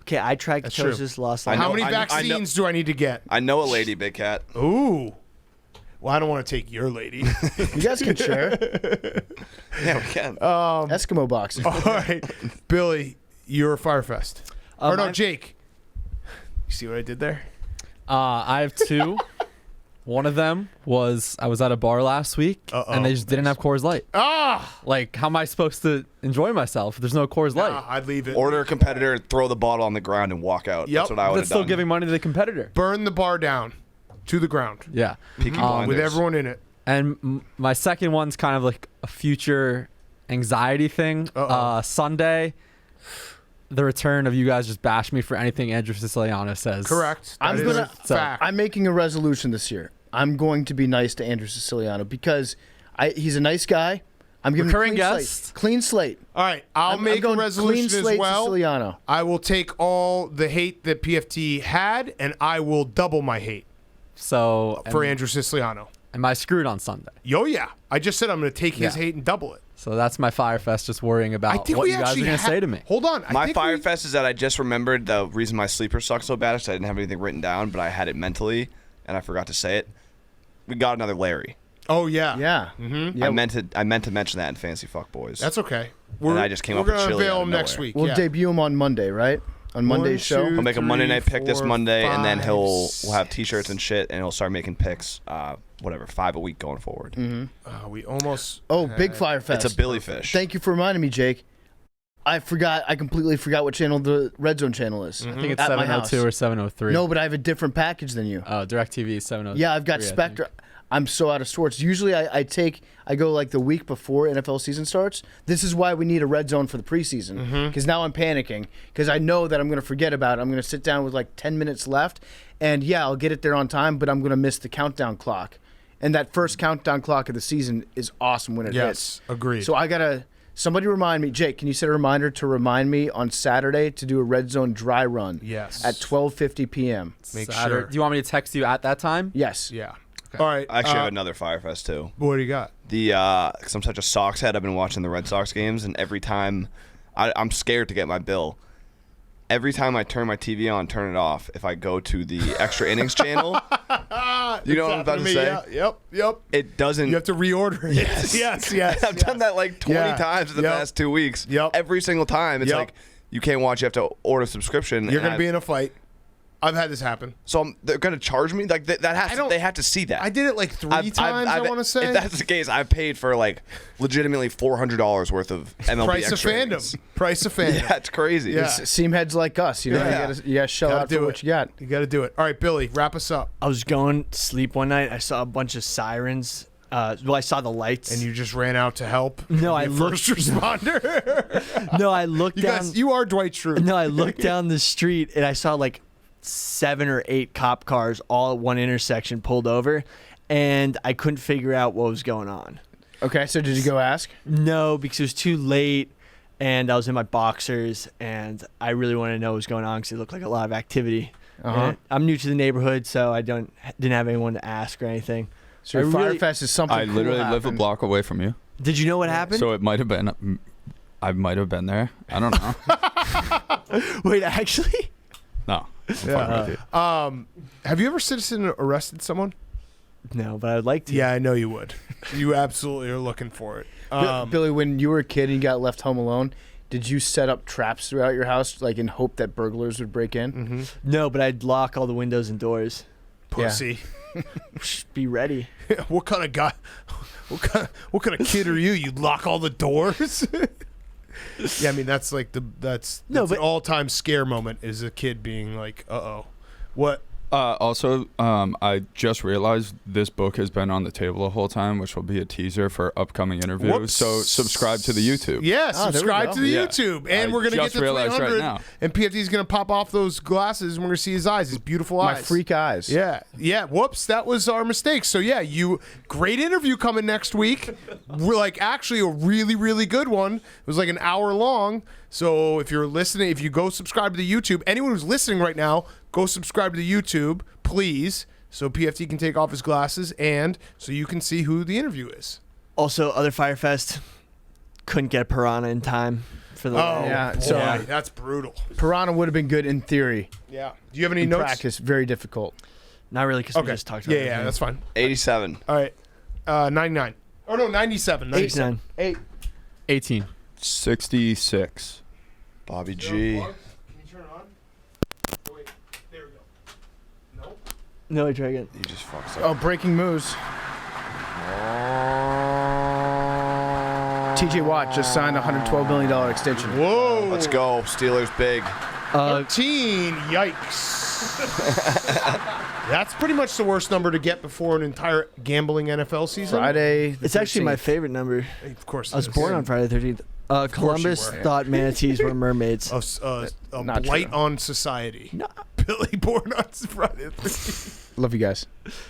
Okay, I tried That's true. ketosis, lost I like know- How many I know- vaccines do I need to get? I know a lady, Big Cat. Ooh. Well, I don't want to take your lady. You guys can share. Yeah, we can. Eskimo boxing. All right, Billy, you're Firefest. Or no, Jake. You see what I did there? I have two. One of them was I was at a bar last week and they just didn't have Coors Light. Like, how am I supposed to enjoy myself if there's no Coors Light? I'd leave it. Order a competitor, throw the bottle on the ground, and walk out. Yep. That's what I would have That's still done. giving money to the competitor. Burn the bar down to the ground Yeah. Peaky Blinders. with everyone in it. And my second one's kind of like a future anxiety thing. Sunday, the return of you guys just bash me for anything Andrew Siciliano says. Correct. I'm That is gonna- a fact. I'm making a resolution this year. I'm going to be nice to Andrew Siciliano because he's a nice guy. I'm giving Recurring him a clean guest. slate. Clean slate. All right, I'll I'm make a going resolution clean as slate well. Siciliano. I will take all the hate that PFT had, and I will double my hate. So for Andrew Siciliano. am I screwed on Sunday? Yo, yeah. I just said I'm going to take his hate and double it. So that's my Firefest, just worrying about what you guys are going to say to me. Hold on. My Firefest is that I just remembered the reason my sleeper sucked so bad is I didn't have anything written down, but I had it mentally, and I forgot to say it. We got another Larry. Oh, yeah. Yeah. Mm-hmm. I meant to mention that in Fantasy Fuck Boys. That's okay. I just came up We're with going to chili unveil out of him next nowhere. week. We'll debut him on Monday, right? On Monday's show. He'll make a Monday night pick this 4, Monday, and then 5, we'll have T-shirts and shit, and he'll start making picks, 5 a week going forward. Mm-hmm. We almost. Big Firefest. It's a Billy Fish. Thank you for reminding me, Jake. I completely forgot what channel the Red Zone channel is. I think it's At my house. 702 or 703. No, but I have a different package than you. Oh, DirecTV 703. Yeah, I've got Spectre. I'm so out of sorts. Usually I go like the week before NFL season starts. This is why we need a Red Zone for the preseason. Because now I'm panicking because I know that I'm going to forget about it. I'm going to sit down with like 10 minutes left. And yeah, I'll get it there on time, but I'm going to miss the countdown clock. And that first countdown clock of the season is awesome when it hits. Yes, agreed. So I got to... Somebody remind me. Jake, can you set a reminder to remind me on Saturday to do a Red Zone dry run? Yes. At 12:50 p.m. Make Saturday. sure. Do you want me to text you at that time? Yes. Yeah. All right. I actually have another Firefest, too. What do you got? Because I'm such a Sox head, I've been watching the Red Sox games, and every time I'm scared to get my bill. Every time I turn my TV on, turn it off, if I go to the extra innings channel, you know what I'm about to say? Yeah. Yep. It doesn't. You have to reorder it. Yes. I've done that like 20 times in the past 2 weeks. Yep. Every single time. It's like, you can't watch, you have to order a subscription. You're going to be in a fight. I've had this happen. So they're going to charge me? Like they have to see that. I did it like 3 times, I want to say. If that's the case, I've paid for like legitimately $400 worth of MLB Price extra of fandom. innings. Price of fandom. Yeah, it's crazy. Yeah. Seam heads like us, you know. Yeah. You gotta shell out for what you got. You got to do it. All right, Billy, wrap us up. I was going to sleep one night. I saw a bunch of sirens. I saw the lights. And you just ran out to help? No, I first responder. No, I looked down. You are Dwight Schrute. No, I looked down the street and I saw like 7 or 8 cop cars all at one intersection pulled over, and I couldn't figure out what was going on. Okay, so did you go ask? No, because it was too late, and I was in my boxers, and I really wanted to know what was going on because it looked like a lot of activity. And I'm new to the neighborhood, so I didn't have anyone to ask or anything. So your Firefest is something. I literally live a block away from you. Did you know what happened? So it might have been. I might have been there. I don't know. Wait, actually? No. I'm fucking with you. Have you ever citizen arrested someone? No, but I'd like to. Yeah, I know you would. You absolutely are looking for it. Billy, when you were a kid and you got left home alone, did you set up traps throughout your house, like in hope that burglars would break in? Mm-hmm. No, but I'd lock all the windows and doors. Pussy. Be ready. What kind of guy? What kind of kid are you? You lock all the doors? Yeah, I mean that's like that's an all-time scare moment is a kid being like, "Uh-oh, what?" Also, I just realized this book has been on the table the whole time, which will be a teaser for upcoming interviews. Whoops. So subscribe to the YouTube. Yeah, subscribe to the YouTube, and we're gonna get to 300. Right now. And PFT's gonna pop off those glasses, and we're gonna see his eyes, his beautiful eyes, My freak eyes. Yeah. Whoops, that was our mistake. So yeah, great interview coming next week. We're like actually a really, really good one. It was like an hour long. So if you're listening, if you go subscribe to the YouTube, anyone who's listening right now, go subscribe to the YouTube, please, so PFT can take off his glasses and so you can see who the interview is. Also, other Firefest couldn't get Piranha in time for the. Yeah, boy, so that's brutal. Piranha would have been good in theory. Yeah. Do you have any In notes? practice, very difficult. Not really, because we just talked about it. Yeah, that's fine. 87. All right. 99. Oh no, 97. 89. 18. 66. Bobby G. Can you turn it on? Oh, wait. There we go. Nope. No, I try again. He just fucks Oh, up. breaking news. TJ Watt just signed a $112 million extension. Whoa. Let's go. Steelers big. 13. Yikes. That's pretty much the worst number to get before an entire gambling NFL season. Friday. It's actually my favorite number. Of course. I was born on Friday the 13th. Columbus were. thought manatees were mermaids. A Not blight true. on society. No. Billy born on Friday the 13th. Love you guys.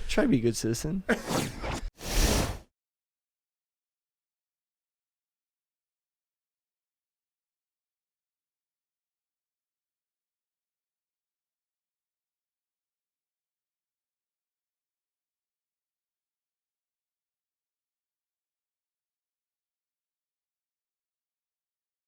Try to be a good citizen.